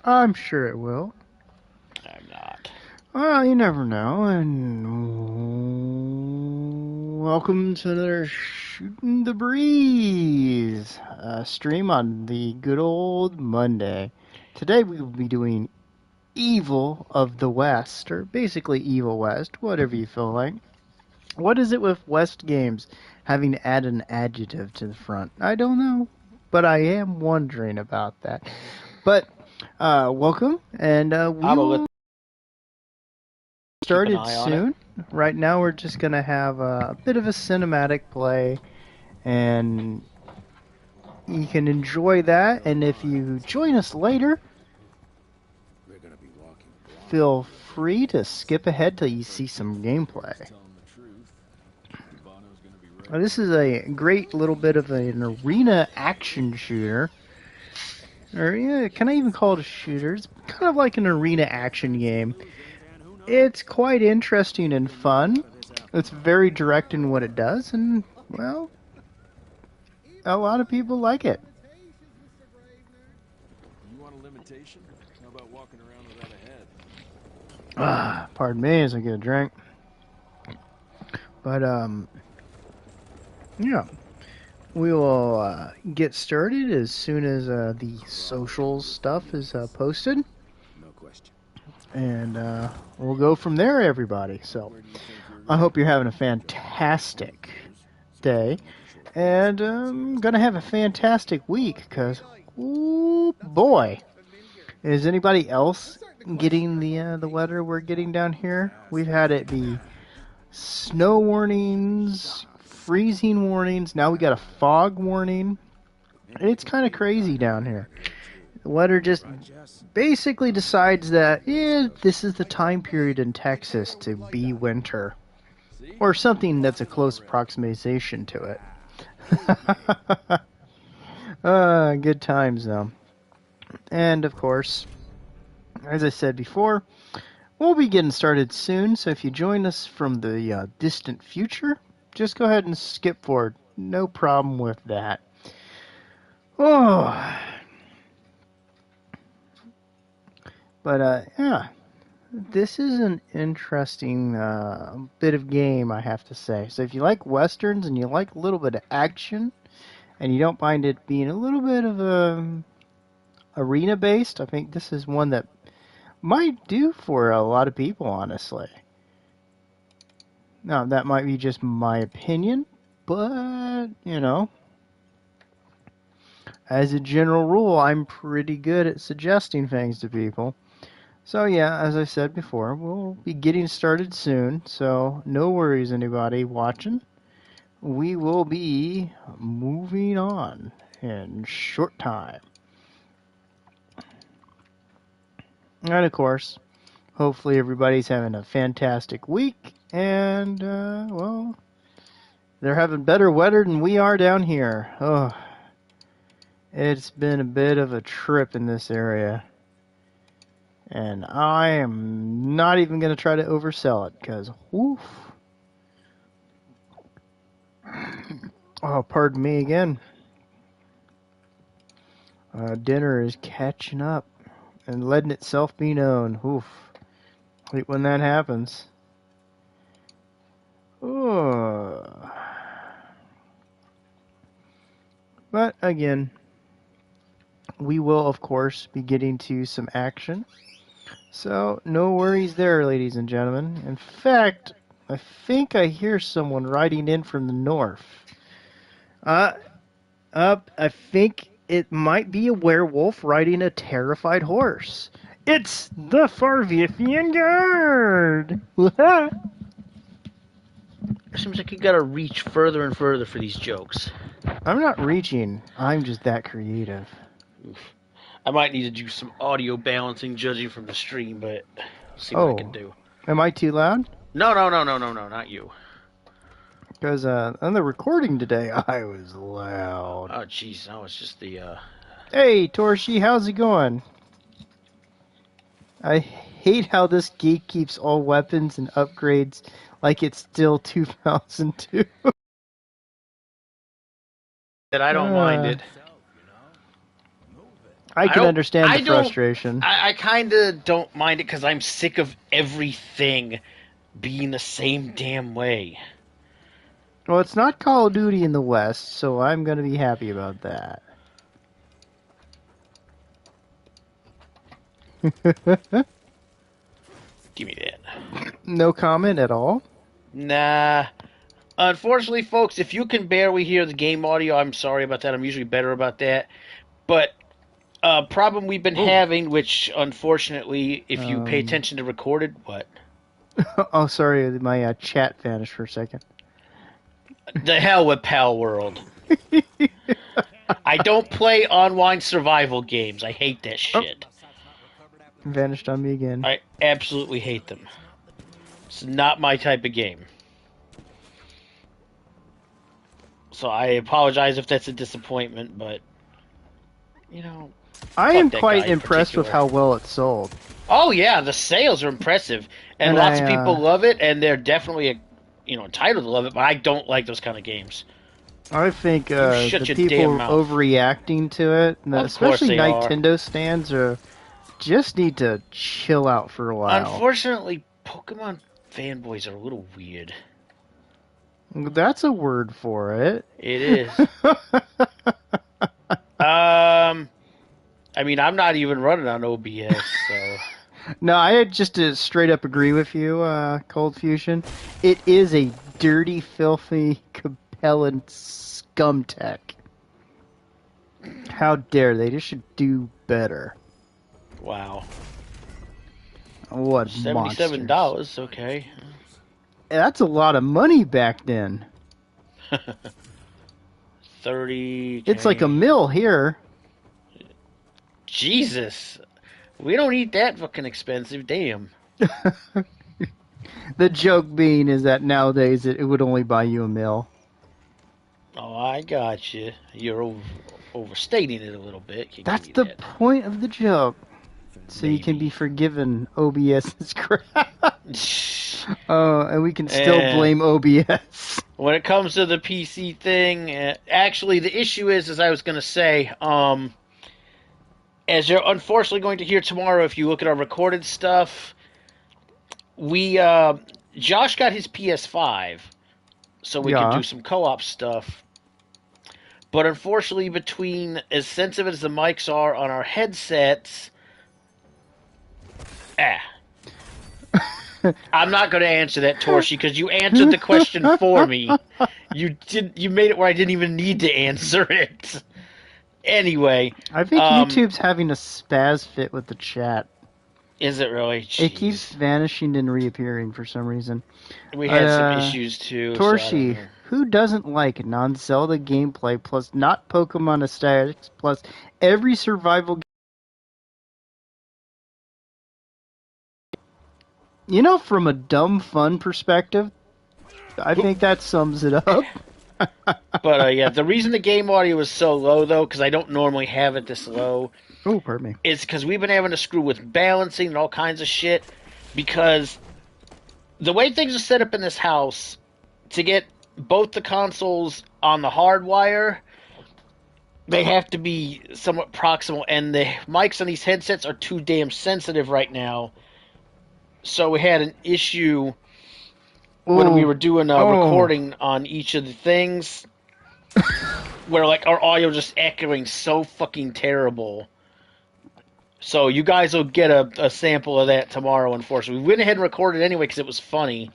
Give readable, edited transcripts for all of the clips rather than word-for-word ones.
I'm sure it will. I'm not. Well, you never know. And welcome to another Shooting the Breeze stream on the good old Monday. Today we will be doing Evil of the West, or basically Evil West, whatever you feel like. What is it with West games having to add an adjective to the front? I don't know, but I am wondering about that. But welcome, and I we will will keep an started eye on it. soon. Right now, we're just gonna have a bit of a cinematic play, and you can enjoy that. And if you join us later, feel free to skip ahead till you see some gameplay. This is a great little bit of an arena action shooter. Or yeah, can I even call it a shooter? It's kind of like an arena action game. It's quite interesting and fun. It's very direct in what it does, and well, a lot of people like it. You want a limitation? How about walking around without a head? Pardon me as I get a drink. But yeah, we will get started as soon as the social stuff is posted, No question. and we'll go from there, everybody. So I hope you're having a fantastic day, and gonna have a fantastic week, because ooh boy, is anybody else getting the weather we're getting down here? We've had it be snow warnings, freezing warnings. Now we got a fog warning. It's kind of crazy down here. The weather just basically decides that this is the time period in Texas to be winter, or something that's a close approximation to it. Good times though. And of course, as I said before, we'll be getting started soon, so if you join us from the distant future, just go ahead and skip forward. No problem with that. Oh, but yeah, this is an interesting bit of game, I have to say. So if you like westerns and you like a little bit of action, and you don't mind it being a little bit of arena based, I think this is one that might do for a lot of people, honestly. Now, that might be just my opinion, but, as a general rule, I'm pretty good at suggesting things to people. So, yeah, as I said before, we'll be getting started soon, so no worries, anybody watching. We will be moving on in short time. And, of course, hopefully everybody's having a fantastic week, and, well, they're having better weather than we are down here. Oh, it's been a bit of a trip in this area. And I am not even going to try to oversell it, because, woof. Oh, pardon me again. Dinner is catching up and letting itself be known. Oof. Hate when that happens. Oh. But again, we will, of course, be getting to some action. So, no worries there, ladies and gentlemen. In fact, I think I hear someone riding in from the north. I think it might be a werewolf riding a terrified horse. It's the Farviathian Guard! Seems like you gotta reach further and further for these jokes. I'm not reaching, I'm just that creative. Oof. I might need to do some audio balancing, judging from the stream, but I'll see what I can do. Am I too loud? No, not you. Because on the recording today, I was loud. Oh, jeez, no, it's just the, Hey, Torshi, how's it going? I hate how this geek keeps all weapons and upgrades like it's still 2002. that I don't mind it. I can don't- understand I the don't- frustration. I kind of don't mind it because I'm sick of everything being the same damn way. Well, it's not Call of Duty in the West, so I'm going to be happy about that. Give me that. No comment at all? Nah. Unfortunately, folks, if you can barely hear the game audio, I'm sorry about that. I'm usually better about that. But problem we've been having, which unfortunately, if you pay attention to recorded, what? Oh, sorry, my chat vanished for a second. The hell with Pal World. I don't play online survival games. I hate that shit. Vanished on me again. I absolutely hate them. It's not my type of game. So I apologize if that's a disappointment, but you know. I fuck am that quite guy in impressed with particular. how well it sold. Oh yeah, the sales are impressive, and And lots I, of people love it, and they're definitely entitled to love it. But I don't like those kind of games. I think shut the your people damn mouth. overreacting to it, and Of course especially they are. Nintendo stands, just need to chill out for a while. Unfortunately, Pokemon fanboys are a little weird. That's a word for it. It is. I mean, I'm not even running on OBS, so. No, I just to straight up agree with you, Cold Fusion. It is a dirty, filthy, compelling scum tech. How dare they? They should do better. Wow. What $77, monsters. okay. That's a lot of money back then. 30. It's like a mill here. Jesus. We don't eat that fucking expensive, damn. The joke being is that nowadays it would only buy you a mill. Oh, I got you. You're overstating it a little bit. You That's give the me that. point of the joke. So you can be forgiven OBS's crap. And we can still blame OBS. When it comes to the PC thing, actually, the issue is, as I was going to say, as you're unfortunately going to hear tomorrow, if you look at our recorded stuff, Josh got his PS5, so we can do some co-op stuff. But unfortunately, between as sensitive as the mics are on our headsets, I'm not going to answer that, Torshi, because you answered the question for me. You made it where I didn't even need to answer it. Anyway, I think YouTube's having a spaz fit with the chat. Is it really? Jeez. It keeps vanishing and reappearing for some reason. We had some issues too. Torshi, so who doesn't like non-Zelda gameplay plus not Pokemon aesthetics plus every survival game? You know, from a dumb fun perspective, I think that sums it up. But yeah, the reason the game audio is so low, though, because I don't normally have it this low, Oh, pardon me. is because we've been having to screw with balancing and all kinds of shit. Because the way things are set up in this house, to get both the consoles on the hard wire, they have to be somewhat proximal, and the mics on these headsets are too damn sensitive right now. So we had an issue when we were doing a recording on each of the things, where like our audio just echoing so fucking terrible. So you guys will get a sample of that tomorrow. Unfortunately, we went ahead and recorded anyway because it was funny,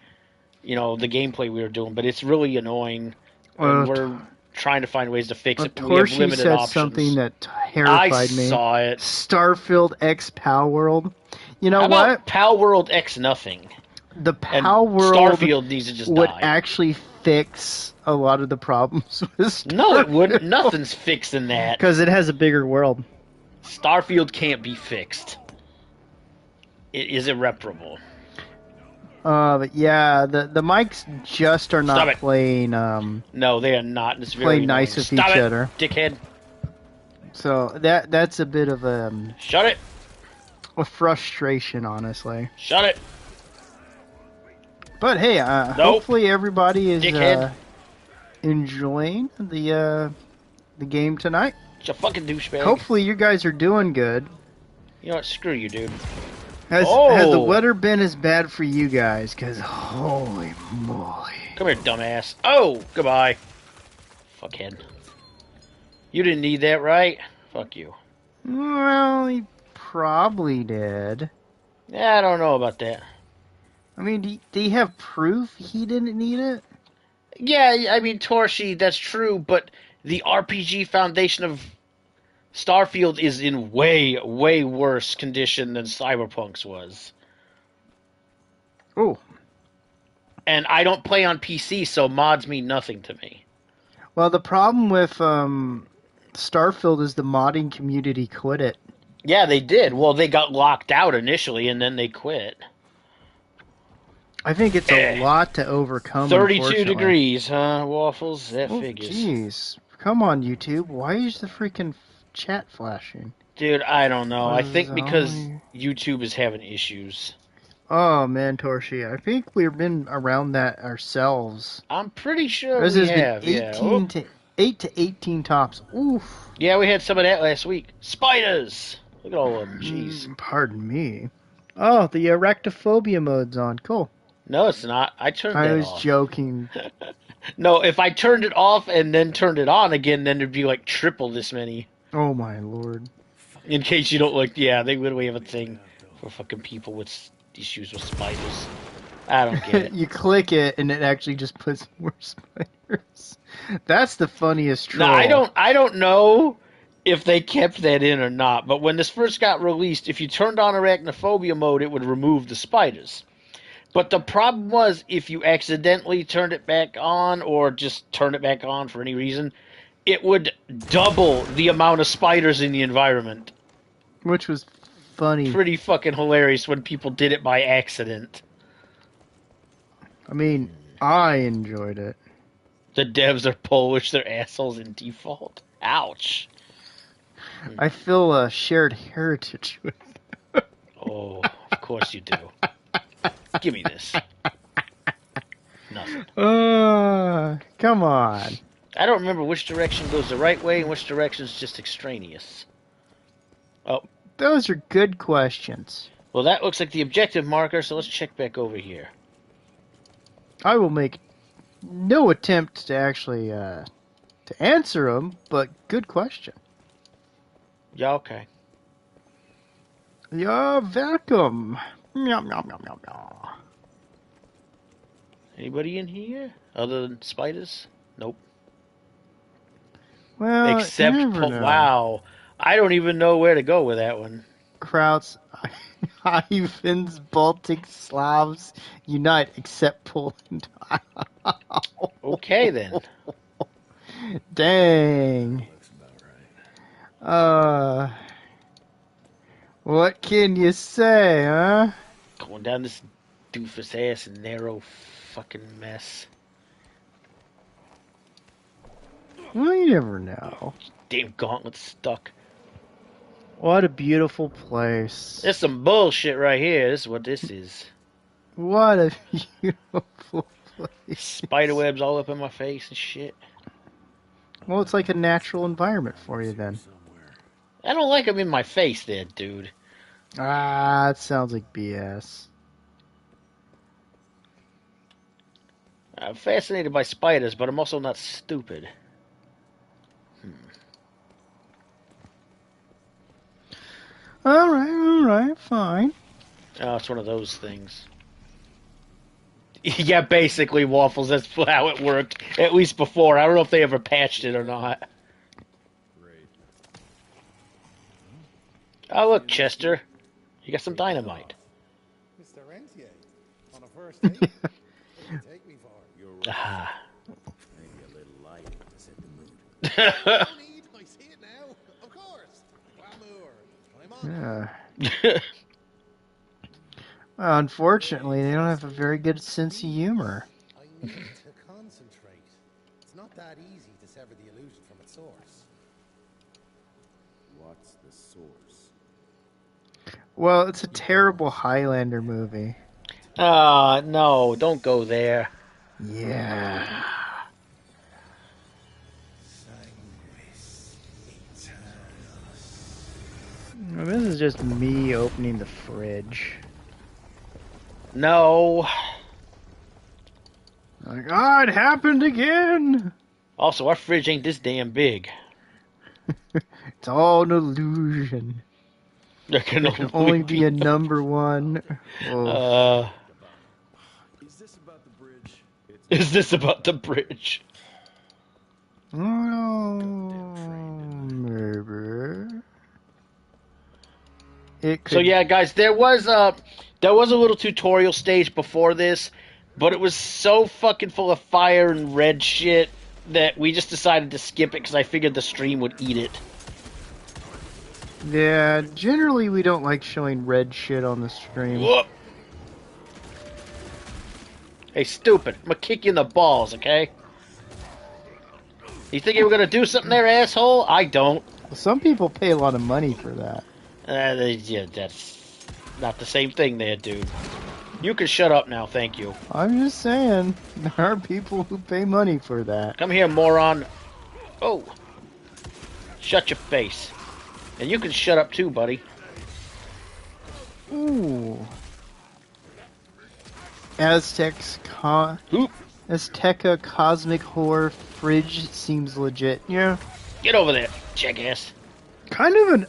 the gameplay we were doing. But it's really annoying, and we're trying to find ways to fix it. We have Torshi limited said options. something that terrified me. I saw it. Starfield X Pal World. You know How what? about Pal World X nothing? The And Pal World Starfield needs to just would die. actually fix a lot of the problems with Starfield. No, it wouldn't. Nothing's fixing that. Because it has a bigger world. Starfield can't be fixed. It is irreparable. But yeah, the mics just are Stop not it. playing No, they are not. It's very play nice annoying. with Stop each it, other. dickhead. So that's a bit of a Shut it. frustration, honestly. Shut it. But hey, Nope. hopefully everybody is Dickhead. enjoying the game tonight. It's a fucking douchebag. Hopefully you guys are doing good. You know what? Screw you, dude. Has Oh! the weather been as bad for you guys? Because holy moly. Come here, dumbass. Oh! Goodbye. Fuckhead. You didn't need that, right? Fuck you. Well, he probably did. Yeah, I don't know about that. I mean, do you have proof he didn't need it? Yeah, I mean, Torshi, that's true, but the RPG foundation of Starfield is in way, way worse condition than Cyberpunk's was. Oh. And I don't play on PC, so mods mean nothing to me. Well, the problem with Starfield is the modding community quit it. Yeah, they did. Well, they got locked out initially, and then they quit. I think it's a lot to overcome. 32 degrees, huh, Waffles? That figures. Jeez. Come on, YouTube. Why is the freaking chat flashing? Dude, I don't know. I think because only- YouTube is having issues. Oh, man, Torshi. I think we've been around that ourselves. I'm pretty sure This we has have, been yeah. 18 to 8 to 18 tops. Oof. Yeah, we had some of that last week. Spiders! Look at all of them, jeez. Pardon me. Oh, the arachnophobia mode's on. Cool. No, it's not. I turned I that was off. joking. No, if I turned it off and then turned it on again, then there'd be like triple this many. Oh my lord. In case you don't like, yeah, they literally have a thing for fucking people with issues with spiders. I don't get it. You click it and it actually just puts more spiders. That's the funniest troll. No, I don't know if they kept that in or not, but when this first got released, if you turned on arachnophobia mode, it would remove the spiders. But the problem was, if you accidentally turned it back on, or just turned it back on for any reason, it would double the amount of spiders in the environment. Which was funny. Pretty fucking hilarious when people did it by accident. I mean, I enjoyed it. The devs are Polish, they're assholes in default. Ouch. I feel a shared heritage with. Oh, of course you do. Give me this. Nothing. Come on. I don't remember which direction goes the right way and which direction is just extraneous. Oh, Those are good questions. well, that looks like the objective marker, so let's check back over here. I will make no attempt to actually to answer them, but good question. Yeah, okay. You're welcome. Meow, meow, meow, meow, meow. Anybody in here other than spiders? Nope. Well, Except, you never know. wow, I don't even know where to go with that one. Krauts, Ivans, Baltic Slavs unite except Poland. Okay then. Dang. Looks about right. What can you say, huh? Going down this doofus ass narrow fucking mess. Well, you never know. Damn gauntlet stuck. What a beautiful place. There's some bullshit right here. This is what this is. What a beautiful place. Spiderwebs all up in my face and shit. Well, it's like a natural environment for you then. Somewhere. I don't like them in my face there, dude. Ah, it sounds like BS. I'm fascinated by spiders, but I'm also not stupid. Alright, fine. Oh, it's one of those things. Yeah, basically, Waffles, that's how it worked. At least before. I don't know if they ever patched it or not. Great. Oh, look, Chester. You got some dynamite. Mr. Rentier, on a first date? What do you take me for? You're right. Ah. Maybe a little light to set the mood. No need, I see it now. Of course. Glamour. I'm on. Unfortunately, they don't have a very good sense of humor. I need to concentrate. It's not that easy to sever the illusion from its source. What's the source? Well, it's a terrible Highlander movie. Ah, no, don't go there. Yeah. Sanguis Well, this is just me opening the fridge. No. Like, oh, it happened again! Also, our fridge ain't this damn big. It's all an illusion. There can There can only be a number one. Oh. Is this about the bridge? Is this about the bridge? Maybe. It could. So yeah, guys, there was a little tutorial stage before this, but it was so fucking full of fire and red shit that we just decided to skip it because I figured the stream would eat it. Yeah, generally we don't like showing red shit on the stream. Whoop. Hey, stupid! I'm gonna kick you in the balls, okay? You think you were gonna do something there, asshole? I don't. Some people pay a lot of money for that. Yeah, that's not the same thing there, dude. You can shut up now, thank you. I'm just saying, there are people who pay money for that. Come here, moron. Oh. Shut your face. And you can shut up too, buddy. Ooh. Azteca Cosmic Horror Fridge seems legit. Yeah. Get over there, jackass. Kind of an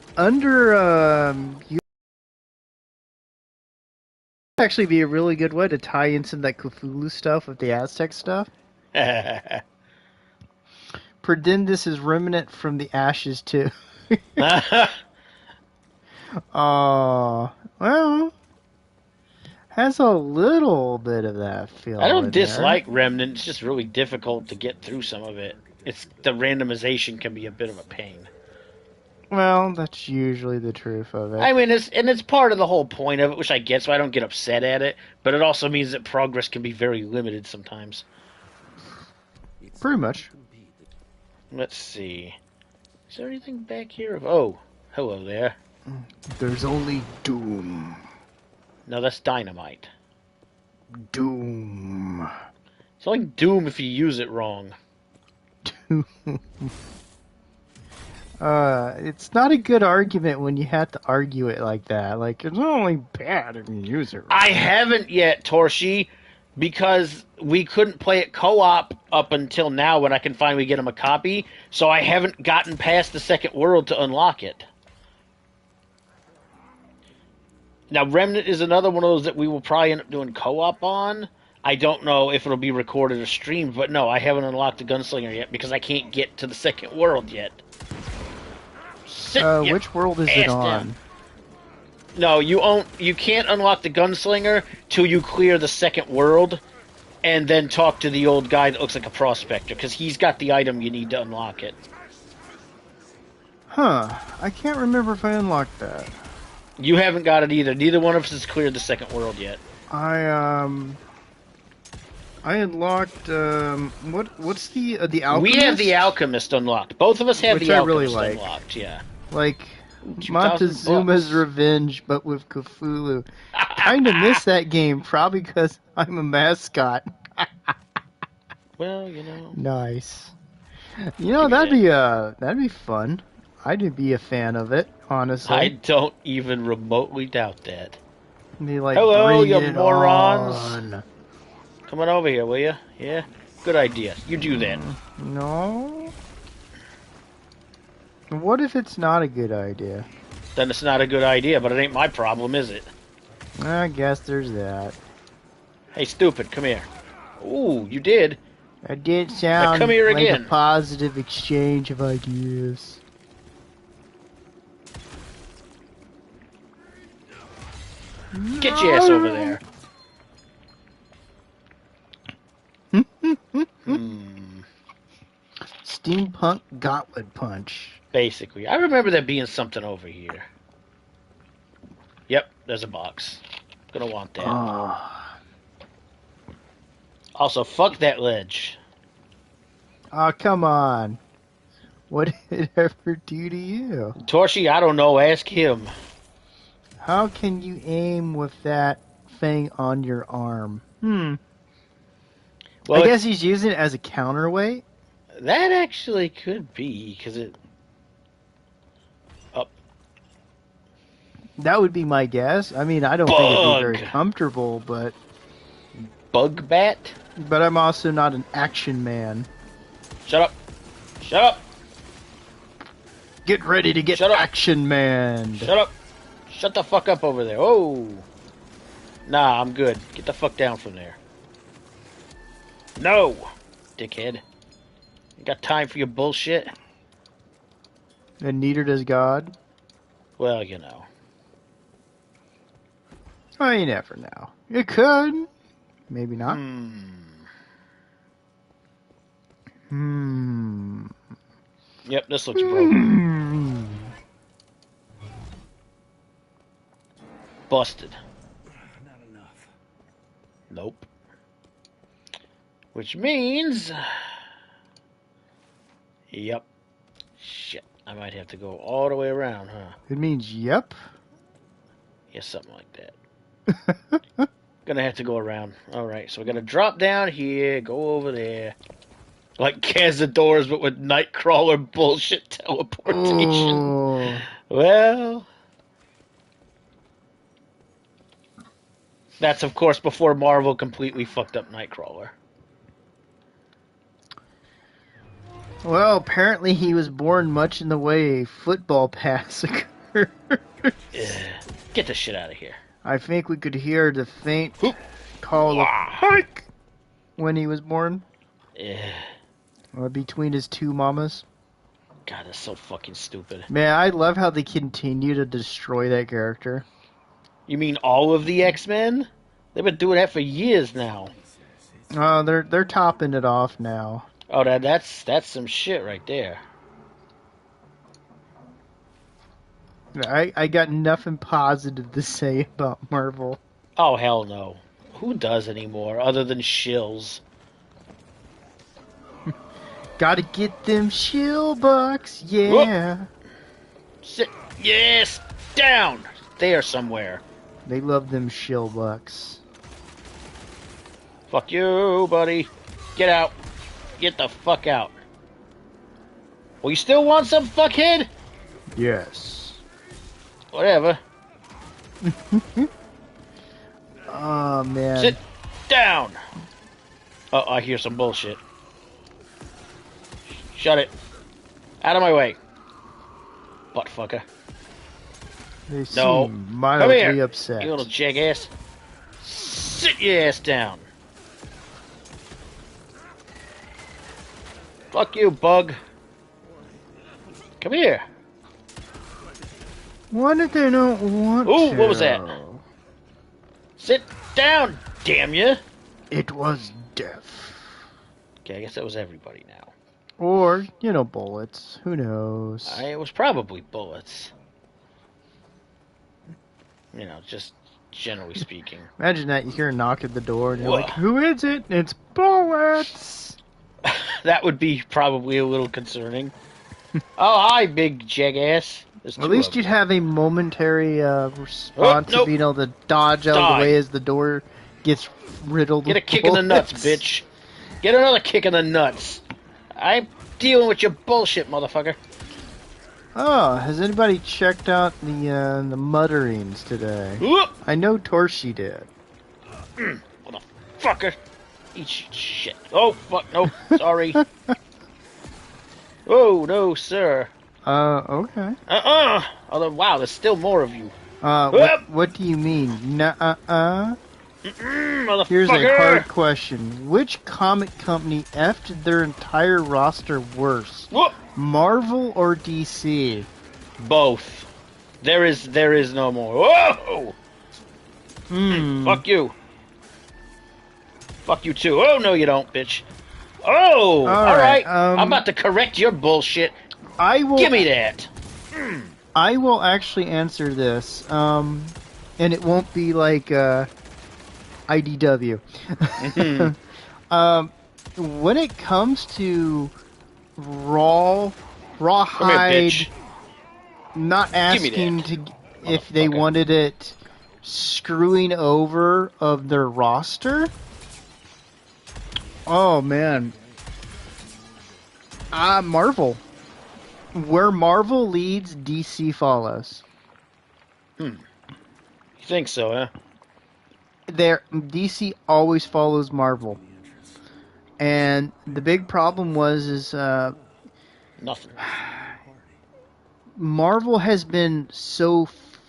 actually be a really good way to tie in some of that Cthulhu stuff with the Aztec stuff. Perdindus is remnant from the ashes too. Well, has a little bit of that feel. I don't dislike Remnant. It's just really difficult to get through some of it. The randomization can be a bit of a pain. Well, that's usually the truth of it. I mean, it's part of the whole point of it, which I get, so I don't get upset at it. But it also means that progress can be very limited sometimes. Pretty much. Let's see. Is there anything back here? Oh, hello there. There's only doom. No, that's dynamite. Doom. It's only doom if you use it wrong. It's not a good argument when you have to argue it like that. Like, it's only bad if you use it wrong. I haven't yet, Torshi, because we couldn't play it co-op up until now when I can finally get him a copy, so I haven't gotten past the second world to unlock it. Now, Remnant is another one of those that we will probably end up doing co-op on. I don't know if it'll be recorded or streamed, but no, I haven't unlocked the Gunslinger yet because I can't get to the second world yet. Which world is it on? Down. No, you can't unlock the Gunslinger till you clear the second world, and then talk to the old guy that looks like a prospector, because he's got the item you need to unlock it. Huh. I can't remember if I unlocked that. You haven't got it either. Neither one of us has cleared the second world yet. I unlocked what's the Alchemist? We have the Alchemist unlocked. Both of us have Which the I Alchemist really like. unlocked, yeah. Like 2,000 Montezuma's bucks. Revenge, but with Cthulhu. Kinda miss that game, probably because I'm a mascot. Well, you know. Nice. You know, that'd be fun. I'd be a fan of it, honestly. I don't even remotely doubt that. Be like, Hello, bring you it morons. on. Come on over here, will you? Yeah? Good idea. You do that. No. What if it's not a good idea? Then it's not a good idea, but it ain't my problem, is it? I guess there's that. Hey, stupid, come here. Ooh, you did. That did sound come here like again. a positive exchange of ideas. Get your ass over there. Steampunk Gauntlet Punch. Basically. I remember there being something over here. Yep, there's a box. Gonna want that. Oh. Also, fuck that ledge. Oh, come on. What did it ever do to you? Torshi, I don't know. Ask him. How can you aim with that thing on your arm? Well, I guess he's using it as a counterweight. that actually could be, because it... Up. That would be my guess. I mean, I don't think it'd be very Bug. comfortable, but Bug bat? I'm also not an action man. Shut up. Shut up. Get ready to get Shut up. action man. Shut up. Shut the fuck up over there. Oh. Nah, I'm good. Get the fuck down from there. No, dickhead. You got time for your bullshit? And neither does God. Well, you know. Oh, you never know. It could. Maybe not. Yep, this looks broken. Busted. Not enough. Nope. Which means... Yep. Shit. I might have to go all the way around, huh? It means yep. Yeah, something like that. Gonna have to go around. Alright, so we're gonna drop down here, go over there. Like Cazadores, but with Nightcrawler bullshit teleportation. Oh. Well... That's, of course, before Marvel completely fucked up Nightcrawler. Well, apparently he was born much in the way a football pass occurred. Get the shit out of here. I think we could hear the faint Whoop. call of Wah. hike when he was born. Yeah. Between his two mamas. God, that's so fucking stupid. Man, I love how they continue to destroy that character. You mean all of the X-Men? They've been doing that for years now. Oh, they're topping it off now. Oh, that's some shit right there. I got nothing positive to say about Marvel. Oh, hell no. Who does anymore other than shills? Gotta get them shill bucks, yeah. Sit. Yes! Down! There somewhere. They love them shill bucks. Fuck you, buddy. Get out. Get the fuck out. Well, you still want some, fuckhead? Yes. Whatever. Oh, man. Sit down. Oh, I hear some bullshit. Shut it. Out of my way. Butt fucker. They No. seem Come mildly here, upset. you little jackass. Sit your ass down. Fuck you, bug. Come here. Why did they not want Ooh, to? what was that? Sit down, damn you. It was death. Okay, I guess that was everybody now. Or, bullets. Who knows? It was probably bullets. Just generally speaking. Imagine that you hear a knock at the door and you're Whoa. like, who is it? It's bullets! That would be probably a little concerning. Oh, hi, big jackass. There's At two least of you'd them. have a momentary response nope. of being able to dodge out of Die. the way as the door gets riddled Get a with kick in the nuts, bullets. bitch. Get another kick in the nuts. I'm dealing with your bullshit, motherfucker. Oh, has anybody checked out the mutterings today? Whoop! I know Torshi did. Motherfucker. Eat shit. Oh, fuck. No. Sorry. Oh, no, sir. Okay. Although, wow, there's still more of you. What do you mean? Nuh-uh-uh? Motherfucker. Here's a hard question. Which comic company effed their entire roster worse? Whoop! Marvel or DC? Both. There is no more. Whoa! Fuck you. Fuck you too. Oh, no you don't, bitch. Oh! Alright. I'm about to correct your bullshit. I will Give me that. I will actually answer this. And it won't be like IDW. When it comes to rawhide, bitch. not Give me asking that. to if they Motherfucker. wanted it screwing over of their roster. Oh man. Marvel. Where Marvel leads, DC follows. think so, huh? DC always follows Marvel, and the big problem is Nothing. Marvel has been so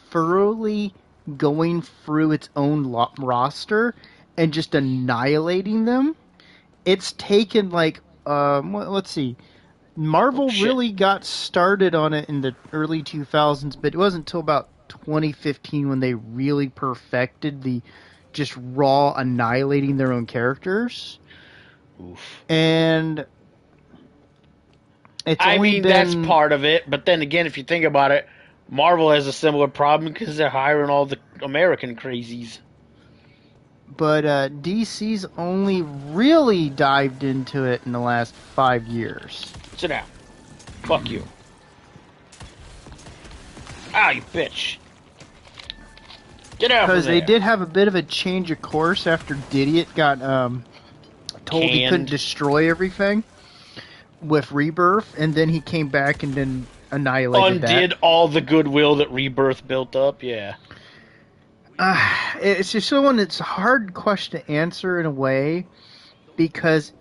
thoroughly going through its own roster and just annihilating them. It's taken like let's see. Marvel really got started on it in the early 2000s, but it wasn't until about 2015 when they really perfected the just raw annihilating their own characters. Oof. And it's that's part of it, but then again, if you think about it, Marvel has a similar problem because they're hiring all the American crazies. But DC's only really dived into it in the last 5 years. Sit down. Fuck you. Ah, you bitch. Get out of there. Because they did have a bit of a change of course after Didiot got told he couldn't destroy everything with Rebirth, and then he came back and then annihilated Undid all the goodwill that Rebirth built up, yeah. It's just it's a hard question to answer in a way, because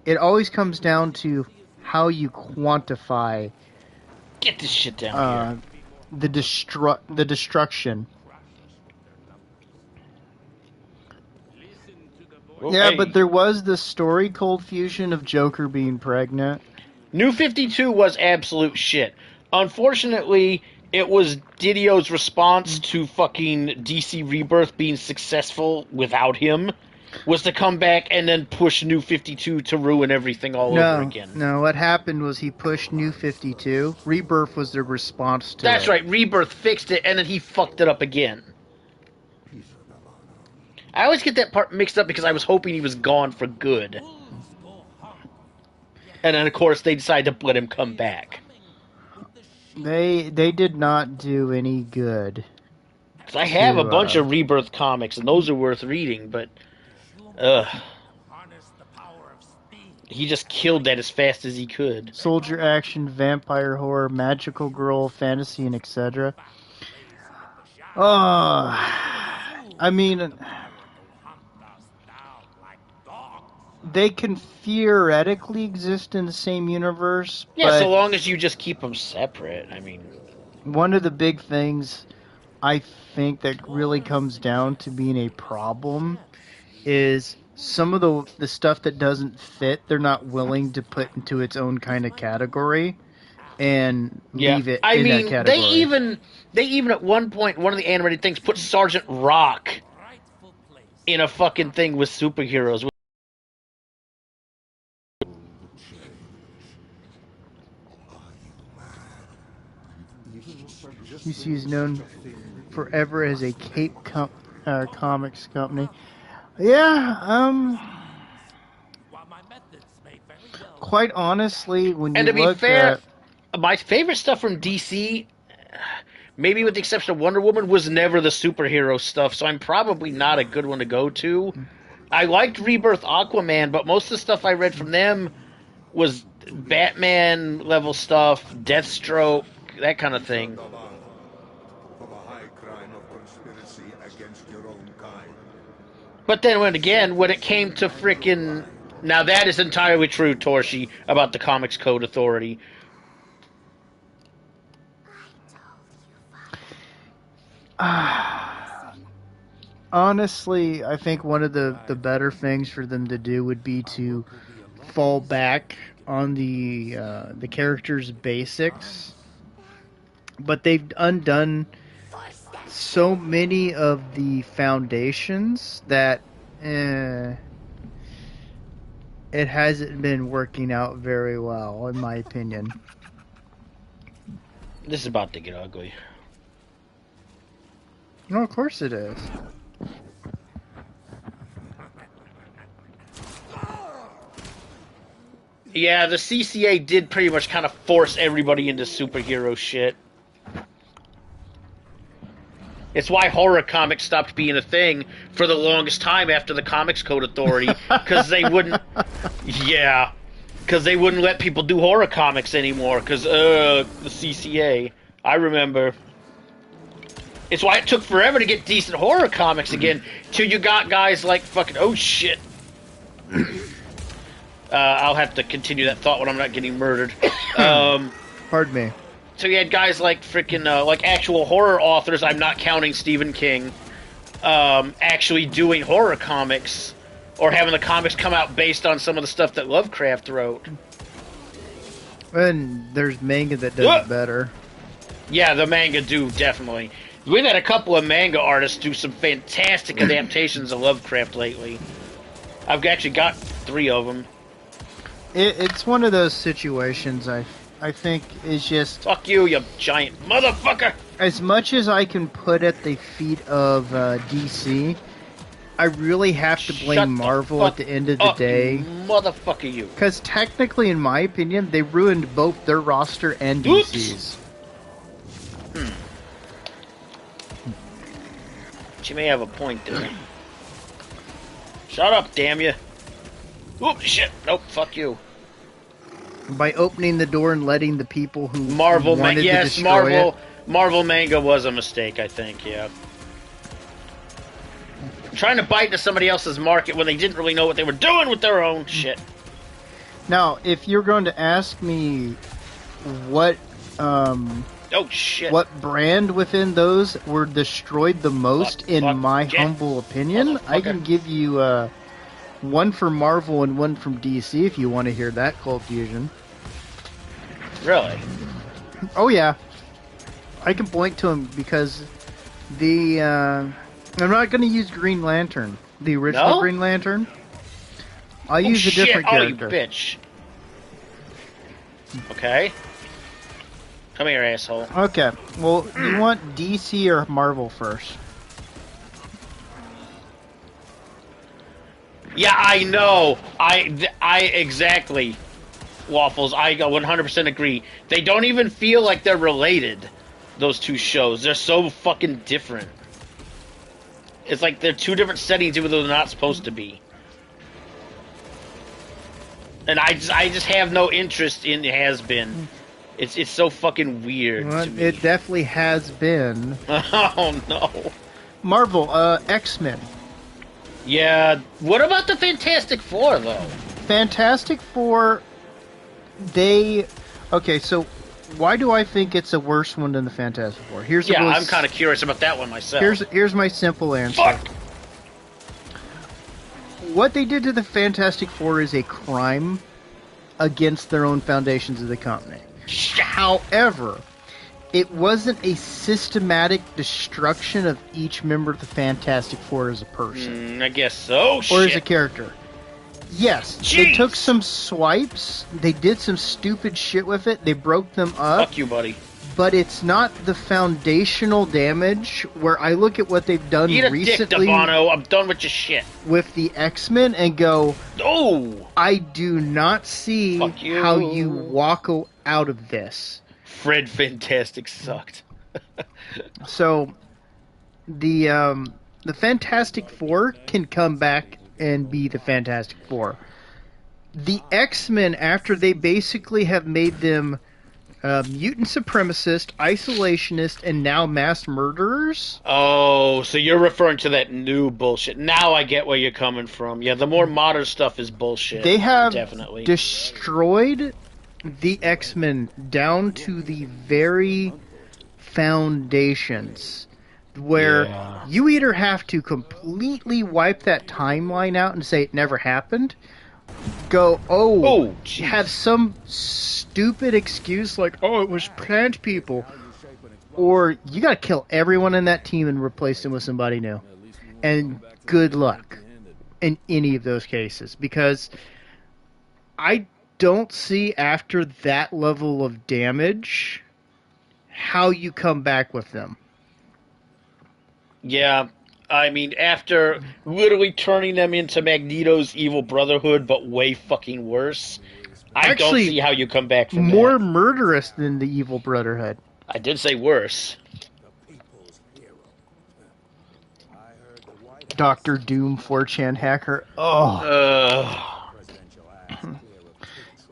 it always comes down to how you quantify. Get this shit down here. The destruction. Well, yeah, hey. But there was the story Cold Fusion of Joker being pregnant. New 52 was absolute shit. Unfortunately, it was Didio's response to fucking DC Rebirth being successful without him, was to come back and then push New 52 to ruin everything all over again. No, what happened was he pushed New 52. Rebirth was the response to That's right, Rebirth fixed it, and then he fucked it up again. I always get that part mixed up because I was hoping he was gone for good. And then, of course, they decided to let him come back. They did not do any good. Because I have a bunch of Rebirth comics, and those are worth reading, but... he just killed that as fast as he could. Soldier action, vampire horror, magical girl, fantasy, and etc. I mean... they can theoretically exist in the same universe. Yeah, but so long as you just keep them separate. I mean, one of the big things I think that really comes down to being a problem is some of the stuff that doesn't fit, they're not willing to put into its own kind of category and leave it in that category. They even at one point, one of the animated things, put Sergeant Rock in a fucking thing with superheroes. DC is known forever as a Cape Comics company. Yeah, quite honestly, when you look be fair, my favorite stuff from DC, maybe with the exception of Wonder Woman, was never the superhero stuff, so I'm probably not a good one to go to. I liked Rebirth Aquaman, but most of the stuff I read from them was Batman level stuff, Deathstroke, that kind of thing. But then when it came to frickin'... Now that is entirely true, Torshi, about the Comics Code Authority. Honestly, I think one of the better things for them to do would be to fall back on the characters' basics. But they've undone so many of the foundations that it hasn't been working out very well, in my opinion. This is about to get ugly. No, of course it is. Yeah, the CCA did pretty much kind of force everybody into superhero shit. It's why horror comics stopped being a thing for the longest time after the Comics Code Authority, because they wouldn't... Yeah, because they wouldn't let people do horror comics anymore, because, the CCA. I remember. It's why it took forever to get decent horror comics again, till you got guys like fucking, oh shit. I'll have to continue that thought when I'm not getting murdered. Pardon me. So you had guys like freaking, like actual horror authors, I'm not counting Stephen King, actually doing horror comics, or having the comics come out based on some of the stuff that Lovecraft wrote. And there's manga that does it better. Yeah, the manga do, definitely. We've had a couple of manga artists do some fantastic adaptations of Lovecraft lately. I've actually got 3 of them. It's one of those situations I think is just... Fuck you, you giant motherfucker! As much as I can put at the feet of DC, I really have to blame Marvel at the end of the day. Motherfucker you. Because technically, in my opinion, they ruined both their roster and DC's. She may have a point there. Shut up, damn you. Oop, shit. Nope, fuck you. By opening the door and letting the people who Marvel wanted to yes, destroy Marvel manga was a mistake, I think, yeah. Trying to bite into somebody else's market when they didn't really know what they were doing with their own shit. Now, if you're going to ask me what oh shit, what brand within those were destroyed the most, in my humble opinion, I can give you one from Marvel and one from DC if you want to hear that cold fusion. Really? Oh yeah, I can point to them because the I'm not going to use Green Lantern, the original Green Lantern. I'll use a different character. Oh, you bitch. Okay. Come here, asshole. Okay. Well, you want DC or Marvel first? Yeah, I know. I exactly. Waffles, I 100% agree. They don't even feel like they're related, those two shows. They're so fucking different. It's like they're 2 different settings even though they're not supposed to be. And I just have no interest in Has Been. It's so fucking weird to me. It definitely has been. Oh no. Marvel, X-Men. Yeah, what about the Fantastic Four though? Fantastic Four, okay, so why do I think it's a worse one than the Fantastic Four? I'm kind of curious about that one myself. Here's my simple answer. Fuck! What they did to the Fantastic Four is a crime against their own foundations of the company. However, it wasn't a systematic destruction of each member of the Fantastic Four as a person. I guess so. Or as a character. Yes, Jeez. They took some swipes, they did some stupid shit with it, they broke them up. Fuck you, buddy. But it's not the foundational damage where I look at what they've done recently. Dick, Devano. I'm done with your shit. With the X-Men and go, oh, I do not see how you walk out of this. Fred Fantastic sucked. So, the Fantastic Four can come back and be the Fantastic Four. The X-Men, after they basically have made them mutant supremacist, isolationist, and now mass murderers. Oh, so you're referring to that new bullshit. Now I get where you're coming from. Yeah, the more modern stuff is bullshit. They have definitely destroyed the X-Men down to the very foundations, where you either have to completely wipe that timeline out and say it never happened, have some stupid excuse like, oh, it was plant people, or you gotta kill everyone in that team and replace them with somebody new. And good luck in any of those cases, because I don't see after that level of damage how you come back with them. Yeah, I mean, after literally turning them into Magneto's evil brotherhood, but way fucking worse, I don't see how you come back from more that. Murderous than the evil brotherhood. I did say worse. Dr. Doom 4chan hacker. Oh.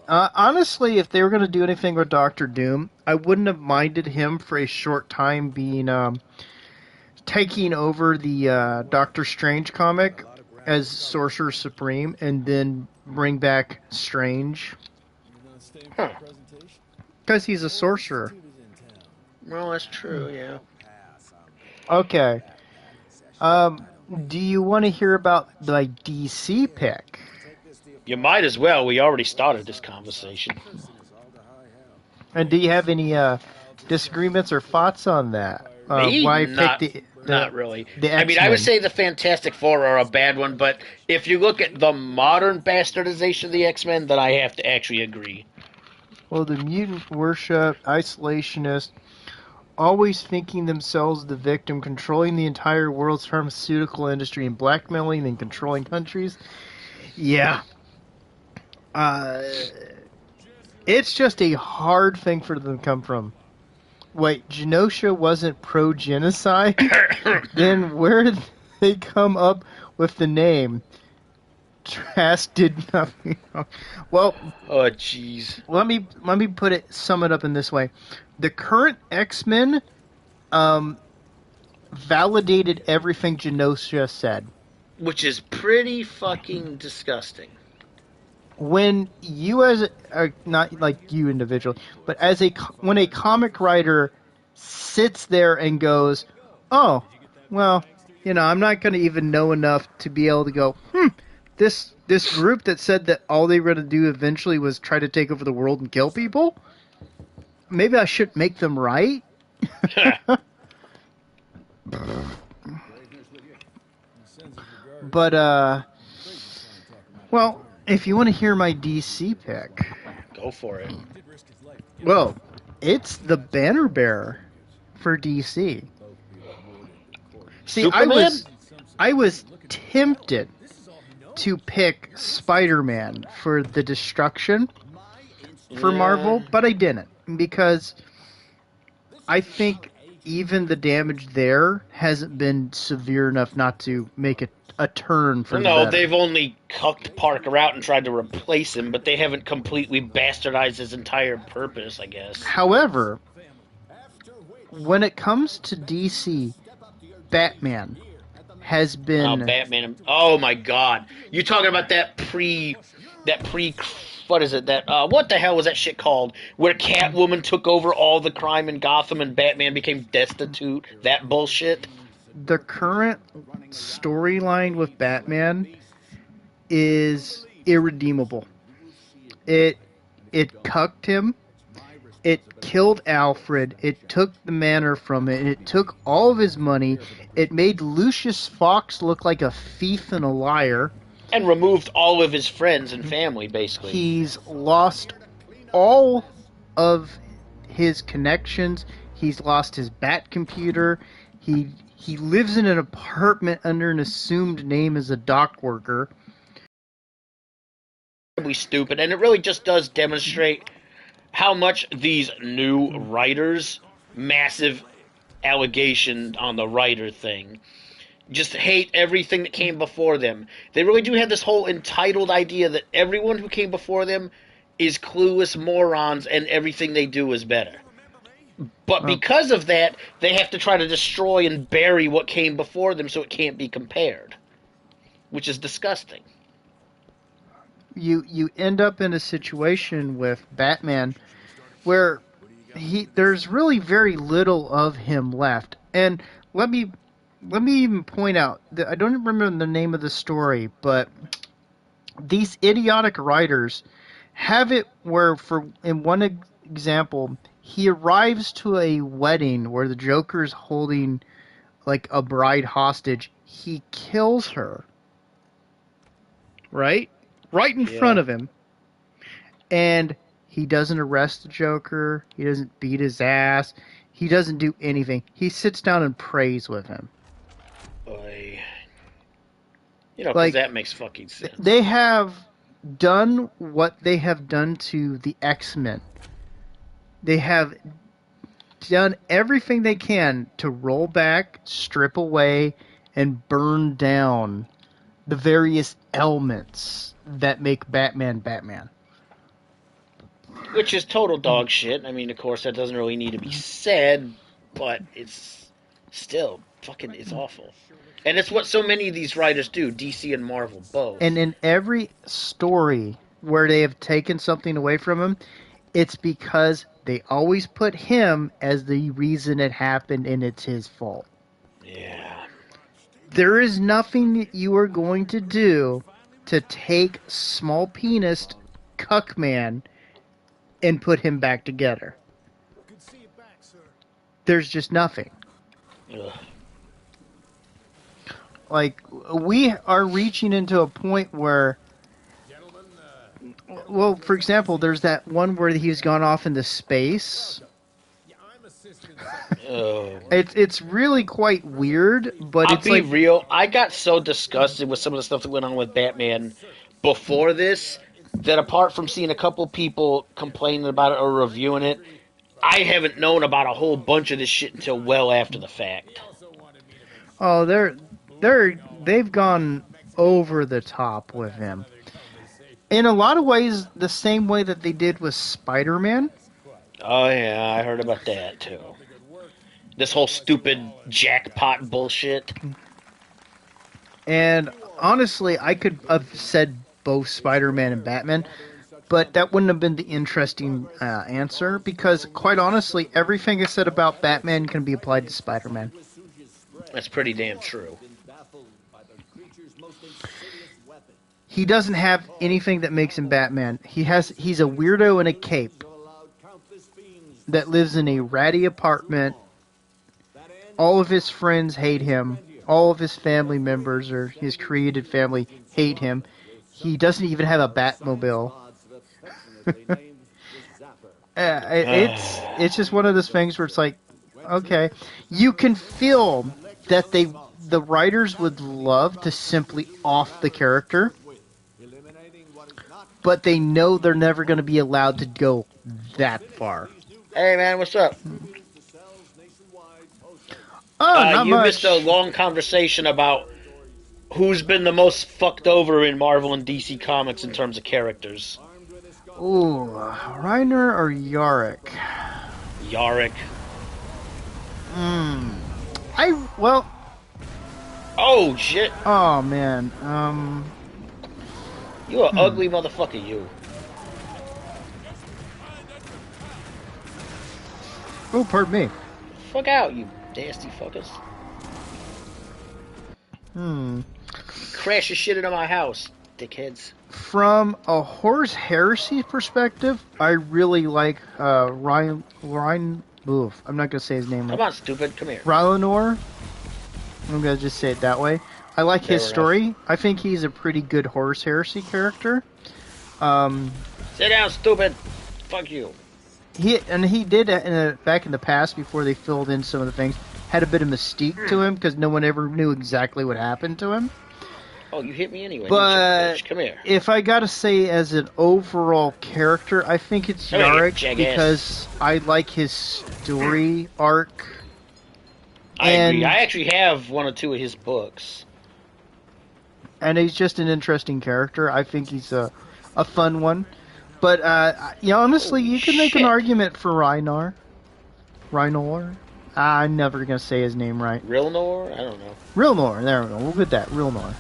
Honestly, if they were going to do anything with Dr. Doom, I wouldn't have minded him for a short time being taking over the Doctor Strange comic as Sorcerer Supreme, and then bring back Strange Huh. because he's a sorcerer. Well, that's true, yeah. Okay. Do you want to hear about the DC pick? You might as well. We already started this conversation. And do you have any disagreements or thoughts on that? Me? Why Not, pick the not really. the I mean, I would X-Men? say the Fantastic Four are a bad one, but if you look at the modern bastardization of the X-Men, then I have to actually agree. Well, the mutant worship, isolationist, always thinking themselves the victim, controlling the entire world's pharmaceutical industry and blackmailing and controlling countries. Yeah. It's just a hard thing for them to come from. Wait, Genosha wasn't pro-genocide? Then where did they come up with the name? Trask did nothing wrong. Well, Oh, jeez. let me sum it up in this way. The current X-Men validated everything Genosha said. Which is pretty fucking disgusting. When you as not like you individually, but when a comic writer sits there and goes, "Oh, well, I'm not going to even know enough to be able to go, this group that said that all they were going to do eventually was try to take over the world and kill people. Maybe I should make them right." But well, if you want to hear my DC pick, Go for it. well, it's the Banner Bearer for DC. See, Superman? I was tempted to pick Spider-Man for the Destruction for Yeah. Marvel, but I didn't because I think even the damage there hasn't been severe enough not to make a turn for the No, better. they've only cucked Parker out and tried to replace him, but they haven't completely bastardized his entire purpose, I guess. However, when it comes to DC, Batman has been Batman. Oh my god. You talking about that pre, what is it? What the hell was that shit called? Where Catwoman took over all the crime in Gotham and Batman became destitute? That bullshit? the current storyline with Batman is irredeemable. It cucked him. It killed Alfred. It took the manor from it. It took all of his money. It made Lucius Fox look like a thief and a liar. And removed all of his friends and family, basically. He's lost all of his connections. He's lost his Bat computer. He lives in an apartment under an assumed name as a dock worker. Stupid, and it really just does demonstrate how much these new writers, massive allegation on the writer thing, just hate everything that came before them. They really do have this whole entitled idea that everyone who came before them is clueless morons and everything they do is better. But because of that, they have to try to destroy and bury what came before them so it can't be compared, which is disgusting. You end up in a situation with Batman where there's really very little of him left. And let me even point out that I don't even remember the name of the story, but these idiotic writers have it where, in one example, he arrives to a wedding where the Joker's holding like a bride hostage. He kills her. Right in front of him. And he doesn't arrest the Joker. He doesn't beat his ass. He doesn't do anything. He sits down and prays with him. Boy. 'Cause Like, that makes fucking sense. They have done what they have done to the X-Men. They have done everything they can to roll back, strip away, and burn down the various elements that make Batman Batman. Which is total dog shit. I mean, of course, that doesn't really need to be said, but it's still fucking is awful. And it's what so many of these writers do, DC and Marvel both. And in every story where they have taken something away from him, it's because they always put him as the reason it happened and it's his fault. Yeah. There is nothing that you are going to do to take small penis Cuckman and put him back together. There's just nothing. Ugh. Like, we are reaching into a point where, well, for example, there's that one where he's gone off into space. Oh. It's really quite weird, but I'll it's be like real. I got so disgusted with some of the stuff that went on with Batman before this that apart from seeing a couple people complaining about it or reviewing it, I haven't known about a whole bunch of this shit until well after the fact. oh, they've gone over the top with him. In a lot of ways, the same way that they did with Spider-Man. Oh yeah, I heard about that too. This whole stupid jackpot bullshit. And honestly, I could have said both Spider-Man and Batman, but that wouldn't have been the interesting answer, because quite honestly, everything I said about Batman can be applied to Spider-Man. That's pretty damn true. He doesn't have anything that makes him Batman. He's a weirdo in a cape that lives in a ratty apartment. All of his friends hate him. All of his family members, or his created family, hate him. He doesn't even have a Batmobile. It's just one of those things where it's like, okay, you can feel that the writers would love to simply off the character, but they know they're never going to be allowed to go that far. Hey man, what's up? Oh, not you much. missed a long conversation about who's been the most fucked over in Marvel and DC Comics in terms of characters. Ooh, Reiner or Yarick? Yarick. Well, Oh shit! oh man, You an ugly motherfucker, you. oh, pardon me. Fuck out, you nasty fuckers. Crash your shit into my house, dickheads. From a Horse Heresy perspective, I really like Ryan. Oof, I'm not gonna say his name Come right. on, stupid, come here. Rylanor. I'm gonna just say it that way. I like his Fair story. I think he's a pretty good Horse Heresy character. Sit down, stupid. Fuck you. He did back in the past, before they filled in some of the things, had a bit of mystique to him because no one ever knew exactly what happened to him. Oh, you hit me anyway. But you bitch. Come here. if I gotta say, as an overall character, I think it's Come here, Yarick, jackass. because I like his story arc. I agree. and- I actually have one or two of his books. And he's just an interesting character. I think he's a fun one. But honestly, Holy you can make an shit. argument for Reinor. I'm never gonna say his name right. Rilnor? I don't know. Rilnor. There we go. We'll get that. Rilnor.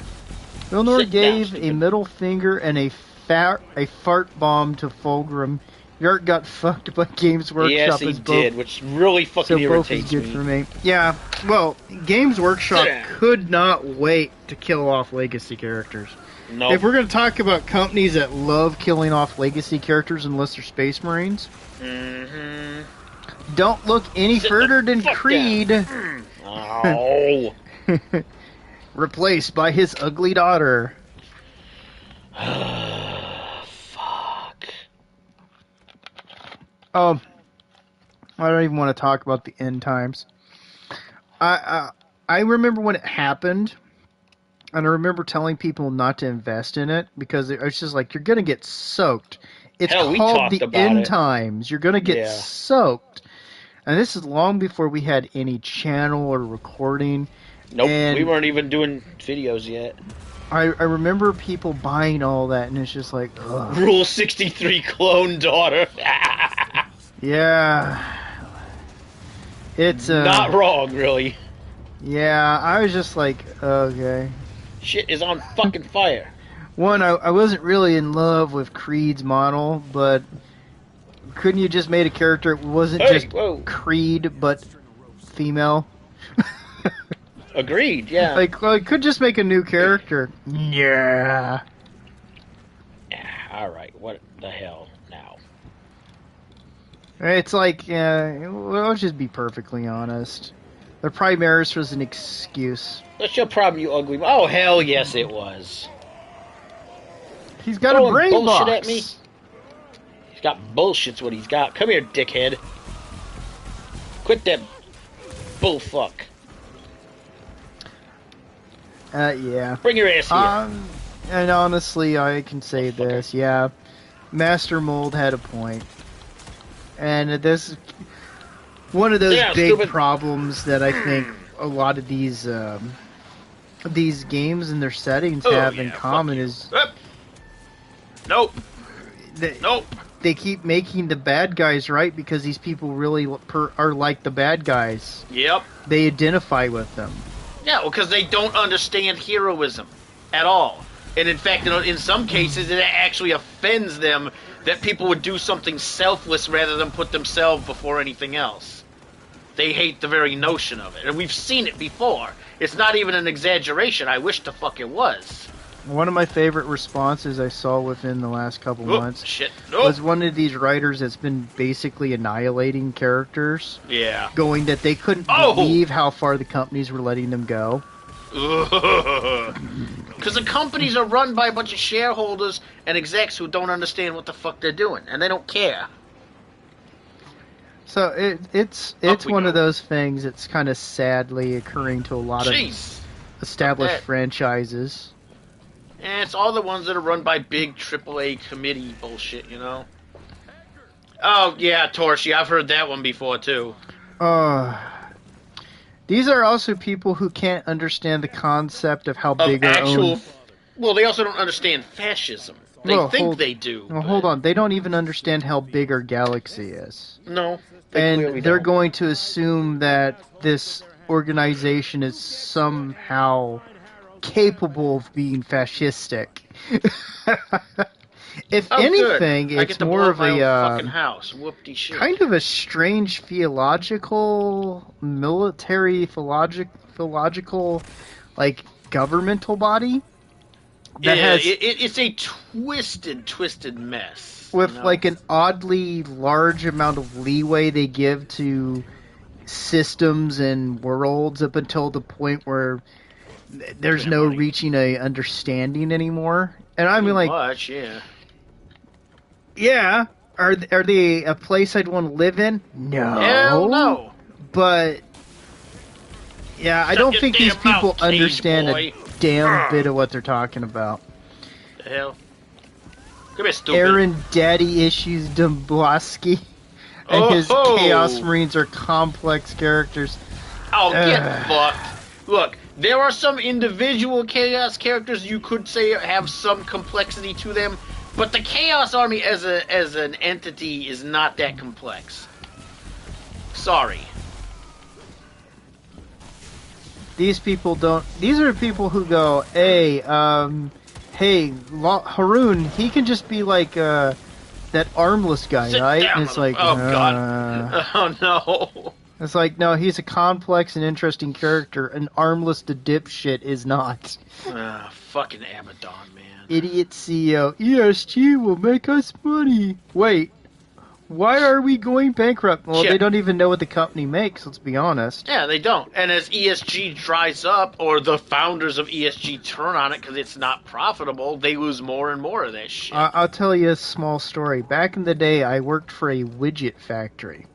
Rilnor Sit down, gave a stupid. middle finger and a fart bomb to Fulgrim. Yart got fucked by Games Workshop. Yes, he as did, both, which really fucking so both is irritates good me. for me. Yeah. Well, Games Workshop Sit down. could not wait to kill off legacy characters. No. If we're going to talk about companies that love killing off legacy characters unless they're Space Marines, Mm-hmm. don't look any Sit further the than fuck Creed, Oh. replaced by his ugly daughter. Fuck. I don't even want to talk about the end times. I remember when it happened, and I remember telling people not to invest in it because it's just like, you're going to get soaked. It's Hell, we called talked the about end it. times. You're going to get Yeah. soaked. And this is long before we had any channel or recording. Nope, And- we weren't even doing videos yet. I remember people buying all that, and it's just like, ugh. Rule 63 clone daughter. Yeah. It's Not wrong, really. Yeah, I was just like, okay. Shit is on fucking fire. One, I wasn't really in love with Creed's model, but couldn't you just made a character that wasn't Hey, just whoa. Creed, but female? Agreed, yeah. Like, well, I could just make a new character. Yeah. Alright, what the hell now? It's like, well, let's just be perfectly honest. The Primaris was an excuse. What's your problem, you ugly... Oh, hell yes it was. He's got Throwing a brain bullshit box. at me? He's got bullshit's what he's got. Come here, dickhead. Quit that bullfuck. Yeah. Bring your ass here. And honestly, I can say this, yeah. Master Mold had a point. And this is one of those big stupid. problems that I think a lot of these games and their settings have in fuck common you. is Nope. that Nope. they keep making the bad guys right because these people really are like the bad guys. Yep. They identify with them. Yeah, well, because they don't understand heroism at all. And in fact, in some cases, it actually offends them that people would do something selfless rather than put themselves before anything else. They hate the very notion of it. And we've seen it before. It's not even an exaggeration. I wish the fuck it was. One of my favorite responses I saw within the last couple Oop, months shit. was Nope. one of these writers that's been basically annihilating characters, Yeah. going that they couldn't Oh! believe how far the companies were letting them go. Because the companies are run by a bunch of shareholders and execs who don't understand what the fuck they're doing. And they don't care. So it's Up we one go. of those things that's kind of sadly occurring to a lot of Jeez. established that. franchises. And it's all the ones that are run by big AAA committee bullshit, you know? Oh, yeah, Torchy. I've heard that one before, too. These are also people who can't understand the concept of how Of big our actual... own... Well, they also don't understand fascism. They Well, think they do. Well, but hold on. They don't even understand how big our galaxy is. No, they clearly And they're don't. going to assume that this organization is somehow capable of being fascistic. If Oh, anything, good. I it's get to more blow of my own a fucking house. Whoopty shit. kind of a strange theological, military, theological, like governmental body that yeah, has it's a twisted mess. with you know? like an oddly large amount of leeway they give to systems and worlds up until the point where there's no Money. reaching a understanding anymore. And I mean, Pretty like, much, yeah. yeah, are they a place I'd want to live in? No, Hell no. But yeah, I Shut don't your think these damn people mouth, Cage understand boy. a damn bit of what they're talking about. The hell? Come here, stupid. Aaron Daddy Issues Domblowski and his Oh-ho. Chaos Marines are complex characters. Oh, get Ugh. fucked. Look, there are some individual Chaos characters you could say have some complexity to them, but the Chaos Army as an entity is not that complex. Sorry. These people don't. These are people who go, hey, Haroon, he can just be like that armless guy, Sit right? down, And it's like, oh god. Oh no. It's like, no, he's a complex and interesting character. An armless to dipshit is not. Fucking Abaddon, man. Idiot CEO. ESG will make us money. Wait, why are we going bankrupt? Well, Yeah. they don't even know what the company makes, let's be honest. Yeah, they don't. And as ESG dries up, or the founders of ESG turn on it because it's not profitable, they lose more and more of that shit. I'll tell you a small story. Back in the day, I worked for a widget factory.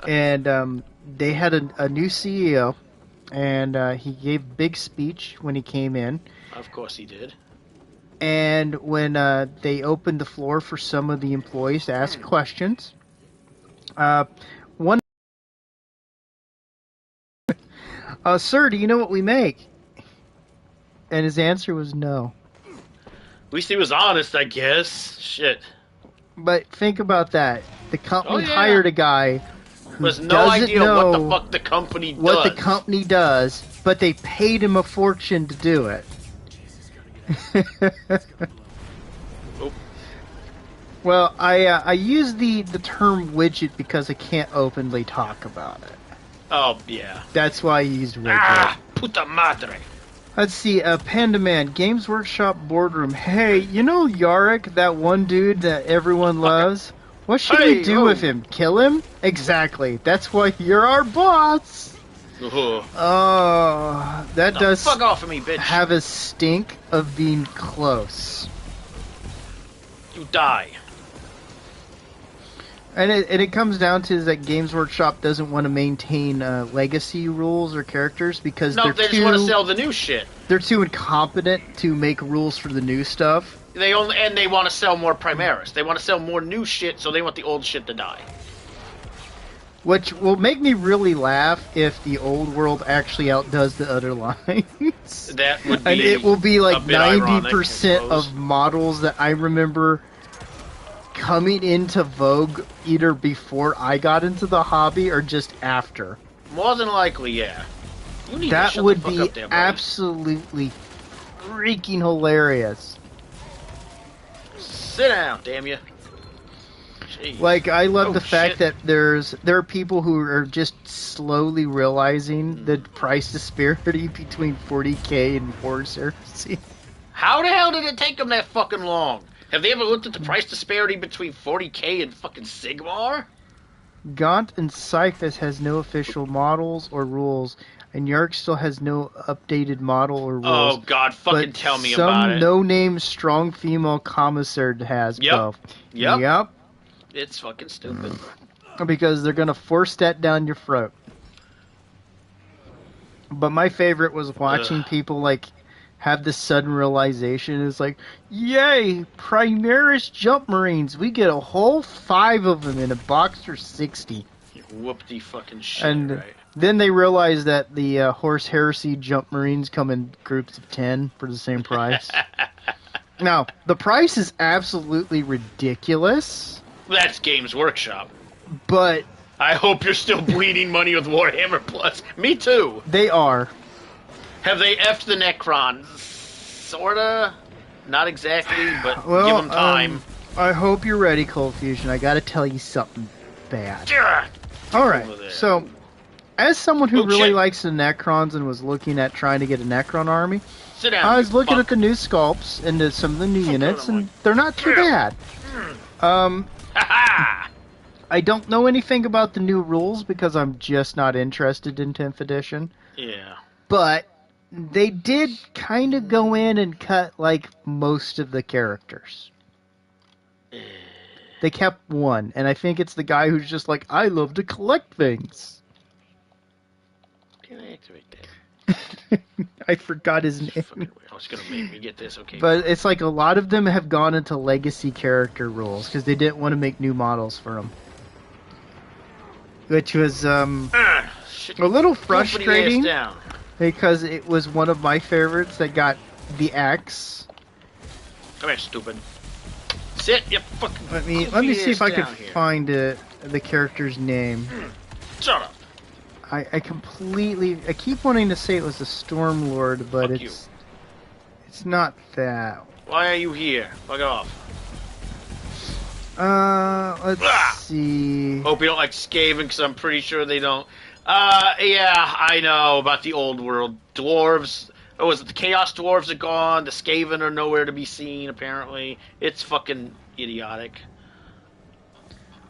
And they had a new CEO, and he gave a big speech when he came in. Of course he did. And when they opened the floor for some of the employees to ask questions, one, sir, do you know what we make? And his answer was no. At least he was honest, I guess. Shit. But think about that. The company Oh, yeah. hired a guy has no doesn't idea know what the fuck the company does. what the company does, but they paid him a fortune to do it. Oop. Well, I use the term widget because I can't openly talk about it. Oh, yeah. That's why I used widget. Ah, puta madre. Let's see, Panda Man, Games Workshop Boardroom. Hey, you know Yarick, that one dude that everyone loves? What should we do with him? Kill him? Exactly. That's why you're our boss. Oh, that No, does fuck off of me, bitch. have a stink of being close. You die. And it comes down to that Games Workshop doesn't want to maintain legacy rules or characters because No, they just want to sell the new shit. they're too incompetent to make rules for the new stuff. They want to sell more Primaris. They want to sell more new shit, so they want the old shit to die. Which will make me really laugh if the old world actually outdoes the other lines. That would be And it will be like a bit ironic, 90% I suppose. of models that I remember coming into vogue either before I got into the hobby or just after. More than likely, yeah. You need to That shut would the fuck be up there, buddy. absolutely freaking hilarious. Sit down, damn you. Jeez. Like, I love Oh, the fact shit. that there are people who are just slowly realizing the price disparity between 40K and Horus Heresy. How the hell did it take them that fucking long? Have they ever looked at the price disparity between 40K and fucking Sigmar? Gaunt and Cyphus has no official models or rules, and Yark still has no updated model or rules. Oh god, fucking but tell me about it. some no-name strong female commissar has Yep. both. Yep. Yep. It's fucking stupid. Because they're gonna force that down your throat. But my favorite was watching people like have this sudden realization. It's like, yay, Primaris Jump Marines! We get a whole 5 of them in a box for 60. Whoop-de fucking shit, And right? then they realize that the Horse Heresy Jump Marines come in groups of 10 for the same price. Now, the price is absolutely ridiculous, That's Games Workshop. but I hope you're still bleeding money with Warhammer Plus. Me too. they are. Have they effed the Necrons? Sorta. Not exactly, but Well, give them time. I hope you're ready, Cold Fusion. I gotta tell you something bad. Ugh. All over right, there. so as someone who Oh, really shit. likes the Necrons and was looking at trying to get a Necron army, Sit down. I was you looking fuck. at the new sculpts and some of the new Fuck units, out of and they're not too bad. Ha ha! I don't know anything about the new rules because I'm just not interested in 10th edition, Yeah. but they did kind of go in and cut like most of the characters. They kept one, and I think it's the guy who's just like, I love to collect things. Can I activate that? I forgot his Fucking name. weird. I was gonna make me get this, okay. But it's like a lot of them have gone into legacy character rules because they didn't want to make new models for them. Which was Shit. a little Goofity ass frustrating down. because it was one of my favorites that got the X. Come here, stupid. Sit, you fucking. Let me goofy see if ass I can down here. find the character's name. Shut up. I keep wanting to say it was a Stormlord, but Fuck you. it's not that. Why are you here? Fuck off. Let's Ah! see. Hope you don't like Skaven, because I'm pretty sure they don't. Yeah, I know about the old world. Dwarves. Oh, was it the Chaos Dwarves are gone? The Skaven are nowhere to be seen, apparently. It's fucking idiotic.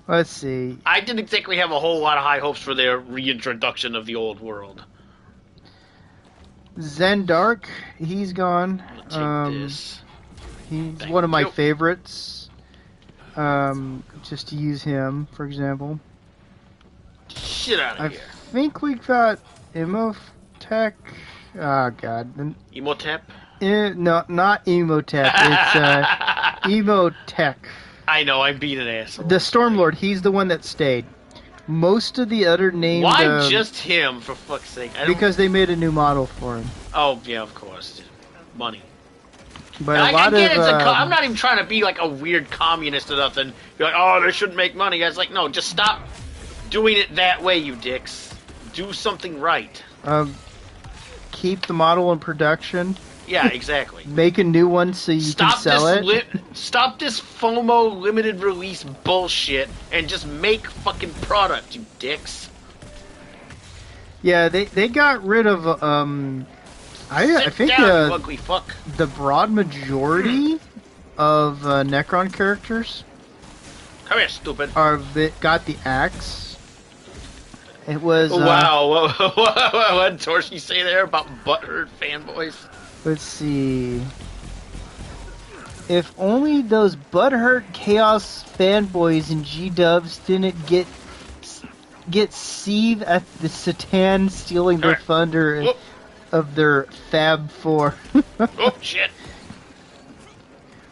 Let's see. I didn't exactly have a whole lot of high hopes for their reintroduction of the old world. Zendark, he's gone. I'll take this. He's Thank one of my you. favorites. Just to use him, for example. Shit out I of here. think we got Emotech. Oh god. Emotep? No, not Emotech. It's Emotech. I know, I'm being an asshole. The Stormlord, he's the one that stayed. Most of the other named Why just him, for fuck's sake? I don't... because they made a new model for him. Oh, yeah, of course. Money. But I a lot get of I'm not even trying to be like a weird communist or nothing. You're like, oh, they shouldn't make money. I was like, no, just stop doing it that way, you dicks. Do something right. Keep the model in production. Yeah, exactly. Make a new one so you can sell it. Stop this FOMO limited release bullshit and just make fucking product, you dicks. Yeah, they got rid of I think down, you ugly fuck. The broad majority of Necron characters Come here, stupid. got the axe. It was wow. What did Torchy say there about butthurt fanboys? Let's see. If only those butthurt Chaos fanboys and G-dubs didn't get Sieve at the Satan stealing their thunder of their Fab 4. Oh, shit.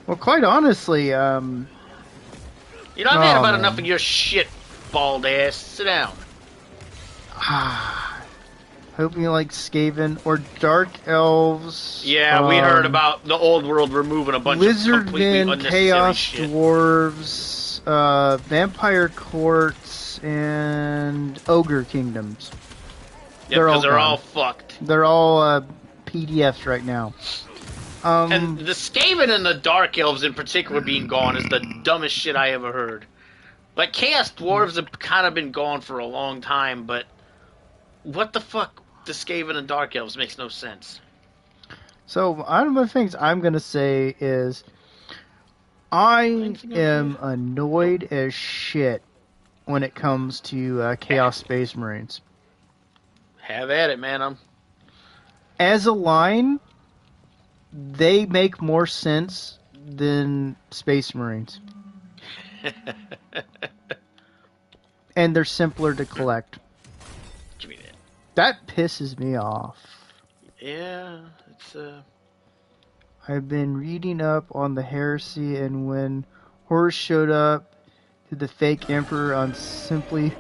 Well, quite honestly, You know, I've had about enough of your shit, bald ass. Sit down. Hope you like Skaven or Dark Elves. Yeah, we heard about the old world removing a bunch of completely Lizardmen, unnecessary Chaos shit. Dwarves, Vampire Courts, and Ogre Kingdoms. Yeah, because they're all fucked. They're all PDFs right now. And the Skaven and the Dark Elves in particular being gone is the dumbest shit I ever heard. Like, Chaos Dwarves have kind of been gone for a long time, but what the fuck? The Skaven and Dark Elves makes no sense. So, one of the things I'm going to say is I am annoyed as shit when it comes to Chaos Space Marines. Have at it, man. As a line, they make more sense than Space Marines. And they're simpler to collect. Give me that. That pisses me off. Yeah, it's I've been reading up on the heresy, and when Horus showed up to the fake emperor on simply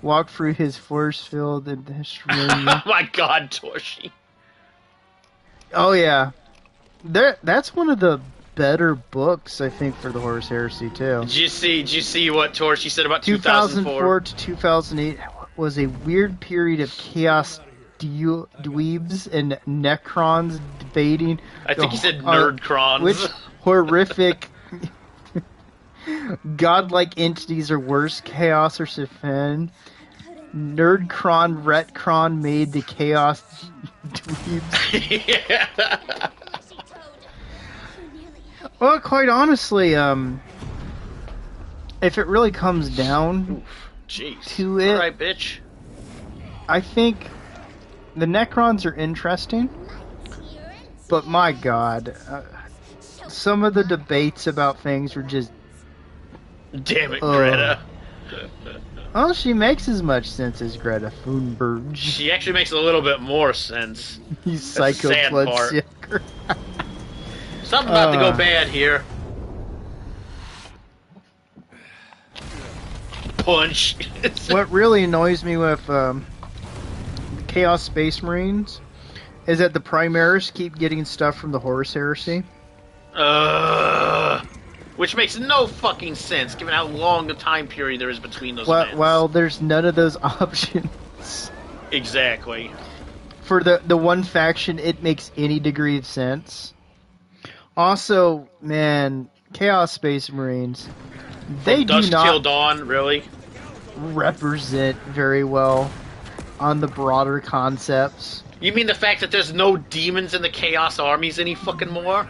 walked through his force field in this room. Oh my god, Torshi. Oh yeah. That's one of the better books, I think, for the Horus Heresy too. Did you see what Torshi said about 2004 to 2008 was a weird period of chaos dweebs and necrons debating. I think he said nerdcrons. Which horrific godlike entities are worse, Chaos or Siphen? Nerdcron, Retcron made the Chaos dweebs. Yeah. Well, quite honestly, if it really comes down to it, alright, bitch. I think the Necrons are interesting, but my god, some of the debates about things were just... Damn it, Greta. Oh, she makes as much sense as Greta Thunberg. She actually makes a little bit more sense. You psycho bloodsucker. Something about to go bad here. Punch. What really annoys me with Chaos Space Marines is that the Primaris keep getting stuff from the Horus Heresy. Which makes no fucking sense, given how long a time period there is between those events. Well, there's none of those options. Exactly. For the one faction, it makes any degree of sense. Also, man, Chaos Space Marines, they do Dusk not Till Dawn, really? represent very well on the broader concepts. You mean the fact that there's no demons in the Chaos armies any fucking more?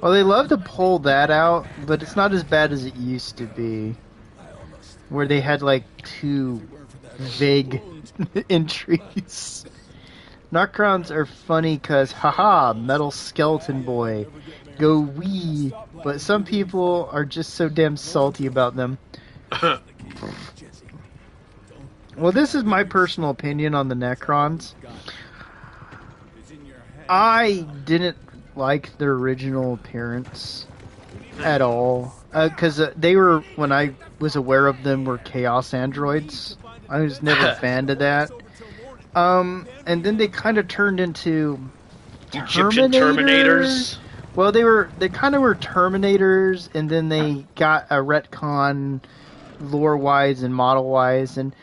Well, they love to pull that out, but it's not as bad as it used to be. Where they had, like, two vague entries. Necrons are funny because, haha, metal skeleton boy, go wee. But some people are just so damn salty about them. Well, this is my personal opinion on the Necrons. I didn't like their original appearance at all. Because they were, when I was aware of them, were Chaos androids. I was never a fan of that. And then they kind of turned into Egyptian Terminators. Well, they kind of were Terminators, and then they got a retcon lore-wise and model-wise, and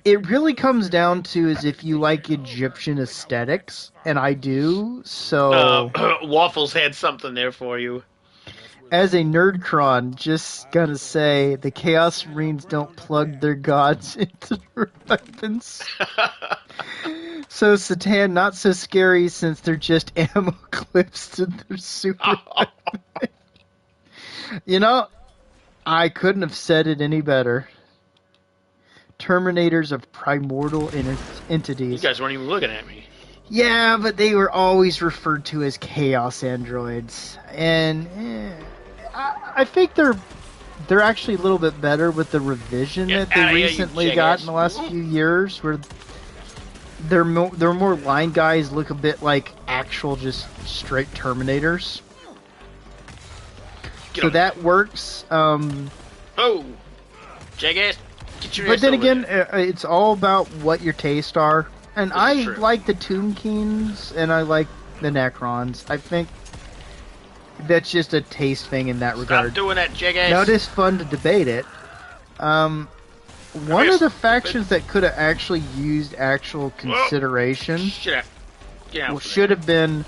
it really comes down to is if you like Egyptian aesthetics, and I do, so... Waffles had something there for you. As a nerdcron, just gonna say, the Chaos Marines don't plug their gods into their weapons. So Satan, not so scary since they're just ammo clips to their super weapon. You know, I couldn't have said it any better. Terminators of primordial entities. You guys weren't even looking at me. Yeah, but they were always referred to as Chaos Androids. And I think they're actually a little bit better with the revision that they recently got in the last few years, where they're more line guys, look a bit like actual just straight Terminators. So that works. Oh, Jackass, get your but ass then over again, there. it's all about what your tastes are. And I is true. like the Tomb Kings and I like the Necrons. I think that's just a taste thing in that regard. Stop doing that, Jackass. Now it is fun to debate it. One of the factions that could have actually used actual consideration Get out should have been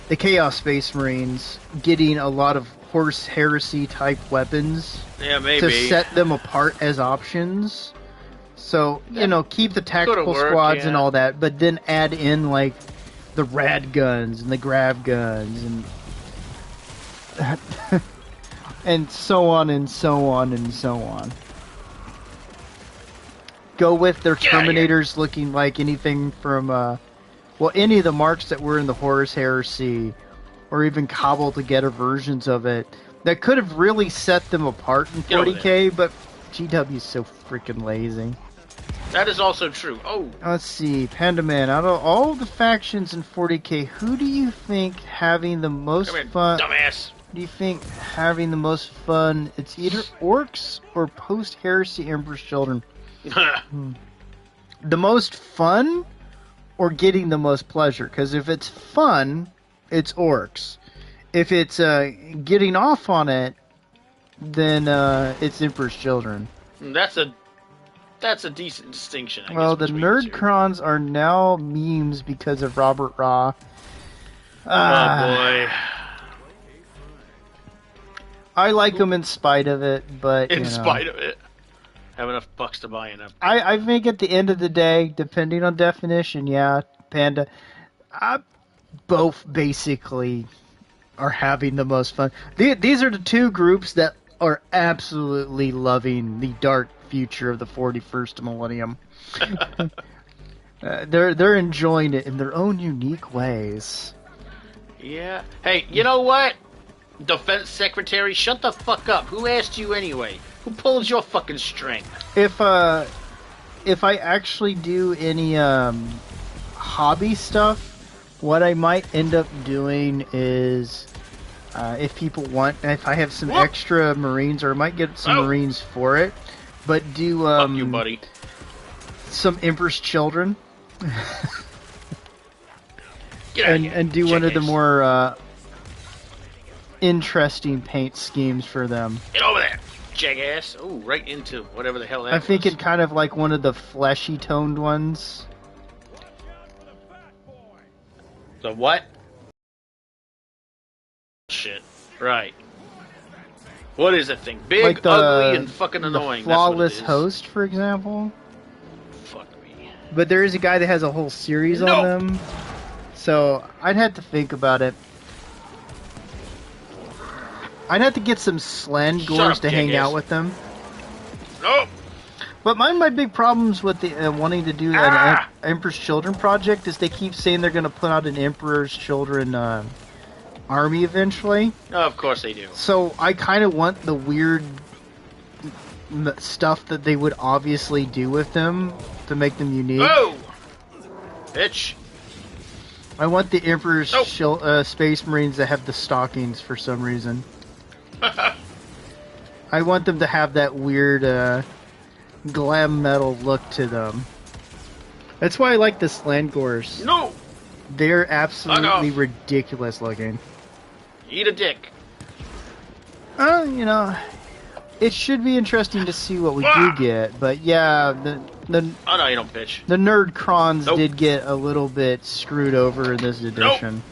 the Chaos Space Marines getting a lot of Horus Heresy type weapons Yeah, maybe. to set them apart as options. So, you know, keep the tactical worked, squads yeah. and all that, but then add in, like, the rad guns and the grab guns and and so on and so on and so on. Go with their Get outta here. Terminators looking like anything from, well, any of the marks that were in the Horus Heresy, or even cobbled together versions of it, that could have really set them apart in Get over 40k, but GW's so freaking lazy. That is also true. Oh, Let's see, Panda Man, out of all the factions in 40k, who do you think having the most come here, fun... dumbass. Do you think having the most fun, it's either Orcs or post-Heresy Emperor's Children? The most fun or getting the most pleasure? Because if it's fun, it's Orcs. If it's getting off on it, then it's Emperor's Children. That's a decent distinction. I Well, guess, the between the two. Nerdcrons are now memes because of Robert Raw. Oh boy. I like them in spite of it, but In you know. spite of it, have enough bucks to buy enough. I think at the end of the day, depending on definition, yeah, Panda, both basically are having the most fun. These are the two groups that are absolutely loving the dark future of the 41st millennium. They're enjoying it in their own unique ways. Yeah. Hey, you know what? Defense Secretary, shut the fuck up. Who asked you anyway? Who pulls your fucking string? If I actually do any hobby stuff, what I might end up doing is, if people want, if I have some Whoop. extra Marines, or I might get some Oh. Marines for it, but do Fuck you, buddy. some Emperor's Children, Get out of here, and do one of the jackass. more interesting paint schemes for them. Get over there, jackass. Oh, right into whatever the hell that I'm thinking was. kind of like one of the fleshy toned ones. The what? Shit. Right. What is that thing? Big, Like the ugly, and fucking the annoying. Flawless That's what it is. Host, for example. Fuck me. But there is a guy that has a whole series No. on them, so I'd have to think about it. I'd have to get some Slen Shut Gores up, to hang jackass. out with them. No. But my big problems with the wanting to do an Ah! Emperor's Children project is they keep saying they're going to put out an Emperor's Children army eventually. Oh, of course they do. So I kind of want the weird stuff that they would obviously do with them to make them unique. Oh! Bitch. I want the Emperor's Nope. Space Marines that have the stockings for some reason. I want them to have that weird glam metal look to them. That's why I like the Slangors. No! They're absolutely off. ridiculous looking. Eat a dick. You know, it should be interesting to see what we do get. But yeah, the Oh no, you don't, bitch. the nerd crons Nope. did get a little bit screwed over in this edition.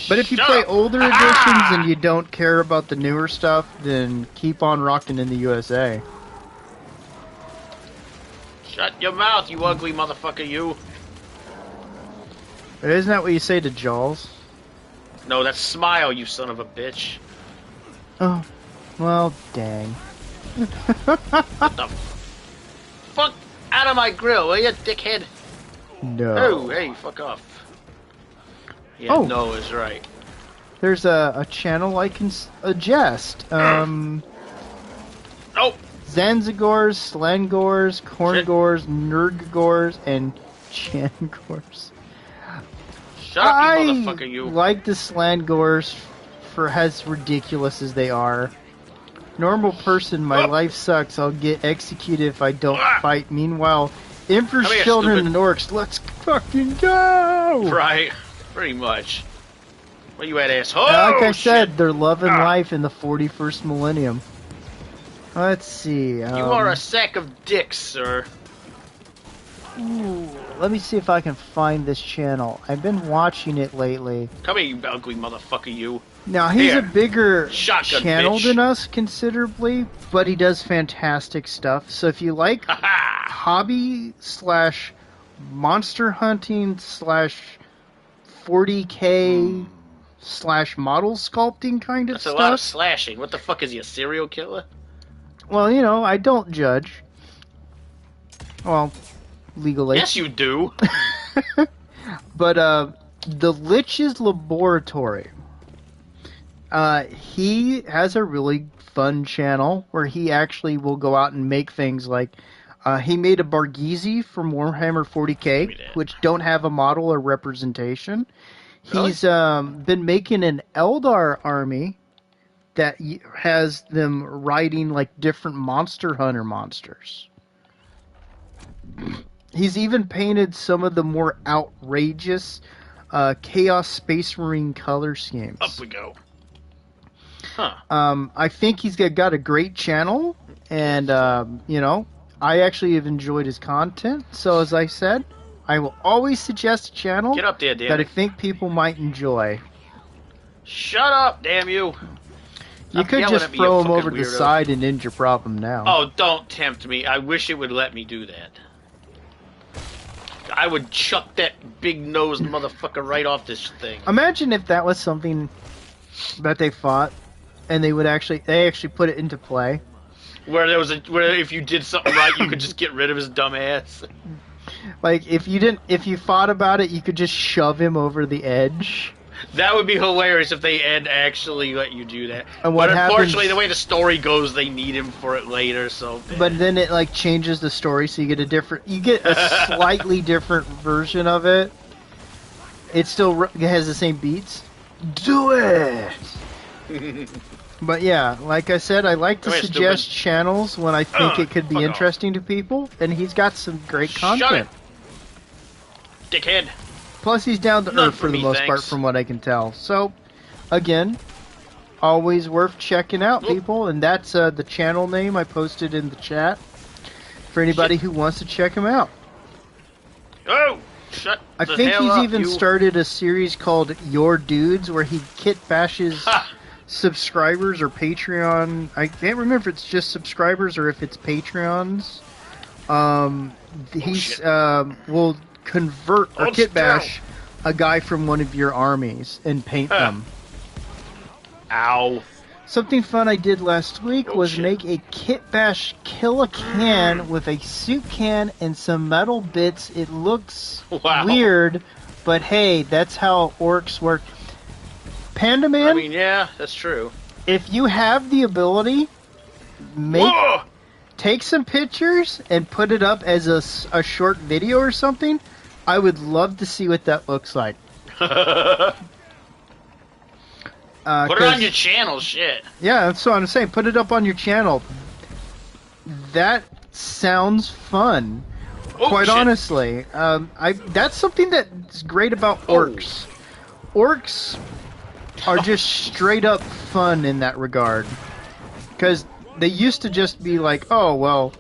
But if you Shut play up. older editions and you don't care about the newer stuff, then keep on rocking in the USA. Shut your mouth, you ugly motherfucker, you. Isn't that what you say to Jaws? No, that's Smile, you son of a bitch. Oh, well, dang. What the fuck out of my grill, will you, dickhead? No. Oh, hey, fuck off. Yeah, Oh. no is right. There's a channel I can suggest. Oh, Zanzigors, Slangors, Corngors, Nerdgors, and Changors. shut up, I you motherfucker, you. like the Slangors for as ridiculous as they are. Normal person, my Oh. life sucks. I'll get executed if I don't Ah. fight. Meanwhile, Emperor's Come here, children stupid. and orcs, let's fucking go! Right, pretty much. Where you at, asshole? Like I Oh, said, shit. they're loving Ah. life in the 41st millennium. Let's see. You are a sack of dicks, sir. Ooh, let me see if I can find this channel. I've been watching it lately. Come here, you ugly motherfucker, you. Now, he's Here. a bigger Shotgun, channel bitch. than us considerably, but he does fantastic stuff. So if you like Ha ha! hobby slash monster hunting slash 40K slash model sculpting kind of That's a lot of stuff, slashing. What the fuck is he, a serial killer? well, you know, I don't judge. Well, legally. Yes, you do. But the Lich's Laboratory, he has a really fun channel where he actually will go out and make things like he made a Barghezi from Warhammer 40K, that. which don't have a model or representation. Really? He's been making an Eldar army that has them riding like different Monster Hunter monsters. He's even painted some of the more outrageous Chaos Space Marine color schemes. Up we go. Huh. I think he's got a great channel, and you know, I actually have enjoyed his content. So as I said, I will always suggest a channel Get up there, damn that I it. think people might enjoy. Shut up, damn you. You Stop could yelling just at me, you throw him fucking over to the weirdo. side and end your problem now. Oh, don't tempt me. I wish it would let me do that. I would chuck that big-nosed motherfucker right off this thing. Imagine if that was something that they fought, and they actually put it into play. Where if you did something right, you could just get rid of his dumb ass. Like if you fought about it, you could just shove him over the edge. That would be hilarious if they had actually let you do that. And what but unfortunately, happens- the way the story goes, they need him for it later. So, But then it like changes the story, so you get a slightly different version of it. It still has the same beats. Do it. But yeah, like I said, I like to Come here, suggest stupid. channels when I think it could be fuck off. interesting to people, and he's got some great Shut content. it, dickhead. Plus, he's down to None earth for for the me, most part, thanks. from what I can tell. So, again, always worth checking out, Oop. people. And that's the channel name I posted in the chat for anybody who wants to check him out. Oh, shut I the think hell he's up, even you. started a series called Your Dudes, where he kit bashes Ha! subscribers or Patreon. I can't remember if it's just subscribers or if it's Patreons. He's shit. will convert or Hold kit still. bash a guy from one of your armies and paint Huh. them. Ow. Something fun I did last week Oh, was shit. make a kit bash kill a can with a soup can and some metal bits. It looks Wow. weird, but hey, that's how orcs work. Panda Man, I mean, yeah, that's true. if you have the ability, Whoa! take some pictures and put it up as a short video or something. I would love to see what that looks like. Put it on 'Cause- your channel, shit. Yeah, that's what I'm saying. Put it up on your channel. That sounds fun. Oh, Quite shit. honestly, that's something that's great about orcs. Orcs are just straight up fun in that regard. Because they used to just be like, oh well,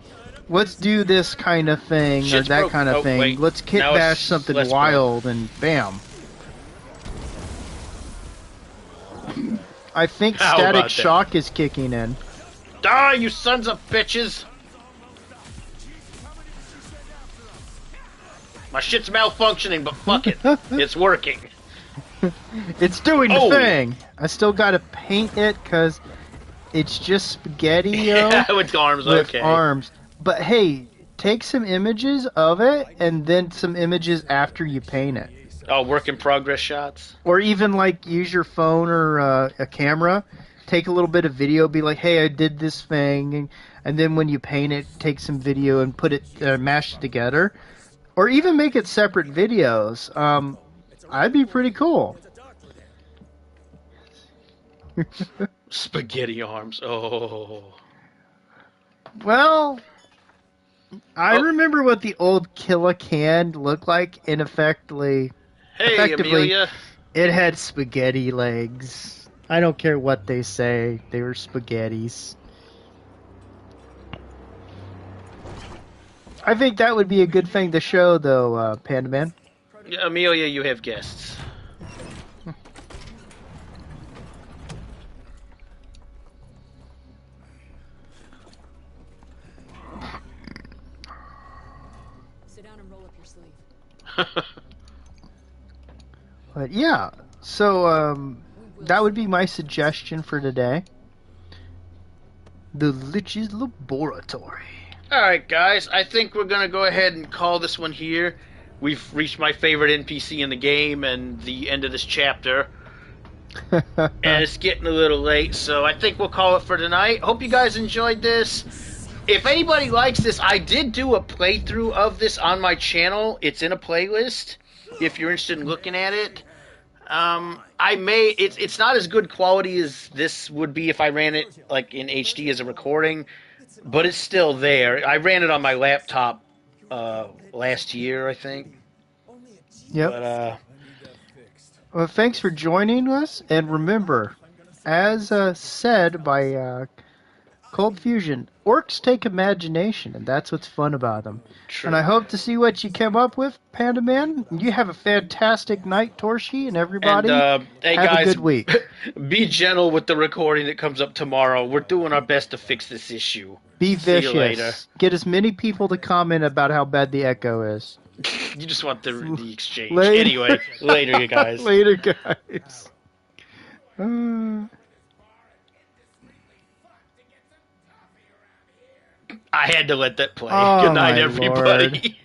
let's do this kind of thing Shit's or that broke. kind of Oh, thing. wait. Let's kit Now it's bash something less wild and bam. I think How Static about that? Shock is kicking in. Die, you sons of bitches! My shit's malfunctioning, but fuck it. It's working. It's doing the Oh. thing. I still gotta paint it because it's just spaghetti-o With arms, with okay. arms. But hey, take some images of it and then some images after you paint it. Oh, work in progress shots? Or even like use your phone or a camera, take a little bit of video, be like, hey, I did this thing, and then when you paint it, take some video and put it, mash it together. Or even make it separate videos. I'd be pretty cool. Spaghetti arms, oh. Well, I Oh. remember what the old Killa can looked like, and effectively, Hey, Amelia. it had spaghetti legs. I don't care what they say, they were spaghettis. I think that would be a good thing to show, though, Panda Man. Yeah, Amelia, you have guests. Sit down and roll up your sleeve. But yeah, so that would be my suggestion for today. The Lich's Laboratory. Alright, guys, I think we're gonna go ahead and call this one here. We've reached my favorite NPC in the game and the end of this chapter. And it's getting a little late, so I think we'll call it for tonight. Hope you guys enjoyed this. If anybody likes this, I did do a playthrough of this on my channel. It's in a playlist, if you're interested in looking at it. It's not as good quality as this would be if I ran it like in HD as a recording, but it's still there. I ran it on my laptop last year, I think. Yep. But Well, thanks for joining us, and remember, as said by Cold Fusion, orcs take imagination, and that's what's fun about them. true. And I hope to see what you came up with, Panda Man. You have a fantastic night, Torshi, and everybody. And, hey have guys, a good week. Be gentle with the recording that comes up tomorrow. We're doing our best to fix this issue. Be See you vicious. later. Get as many people to comment about how bad the echo is. You just want the exchange. Later. Anyway, later, you guys. Later, guys. Uh... I had to let that play. Oh, Good night, my everybody. Lord.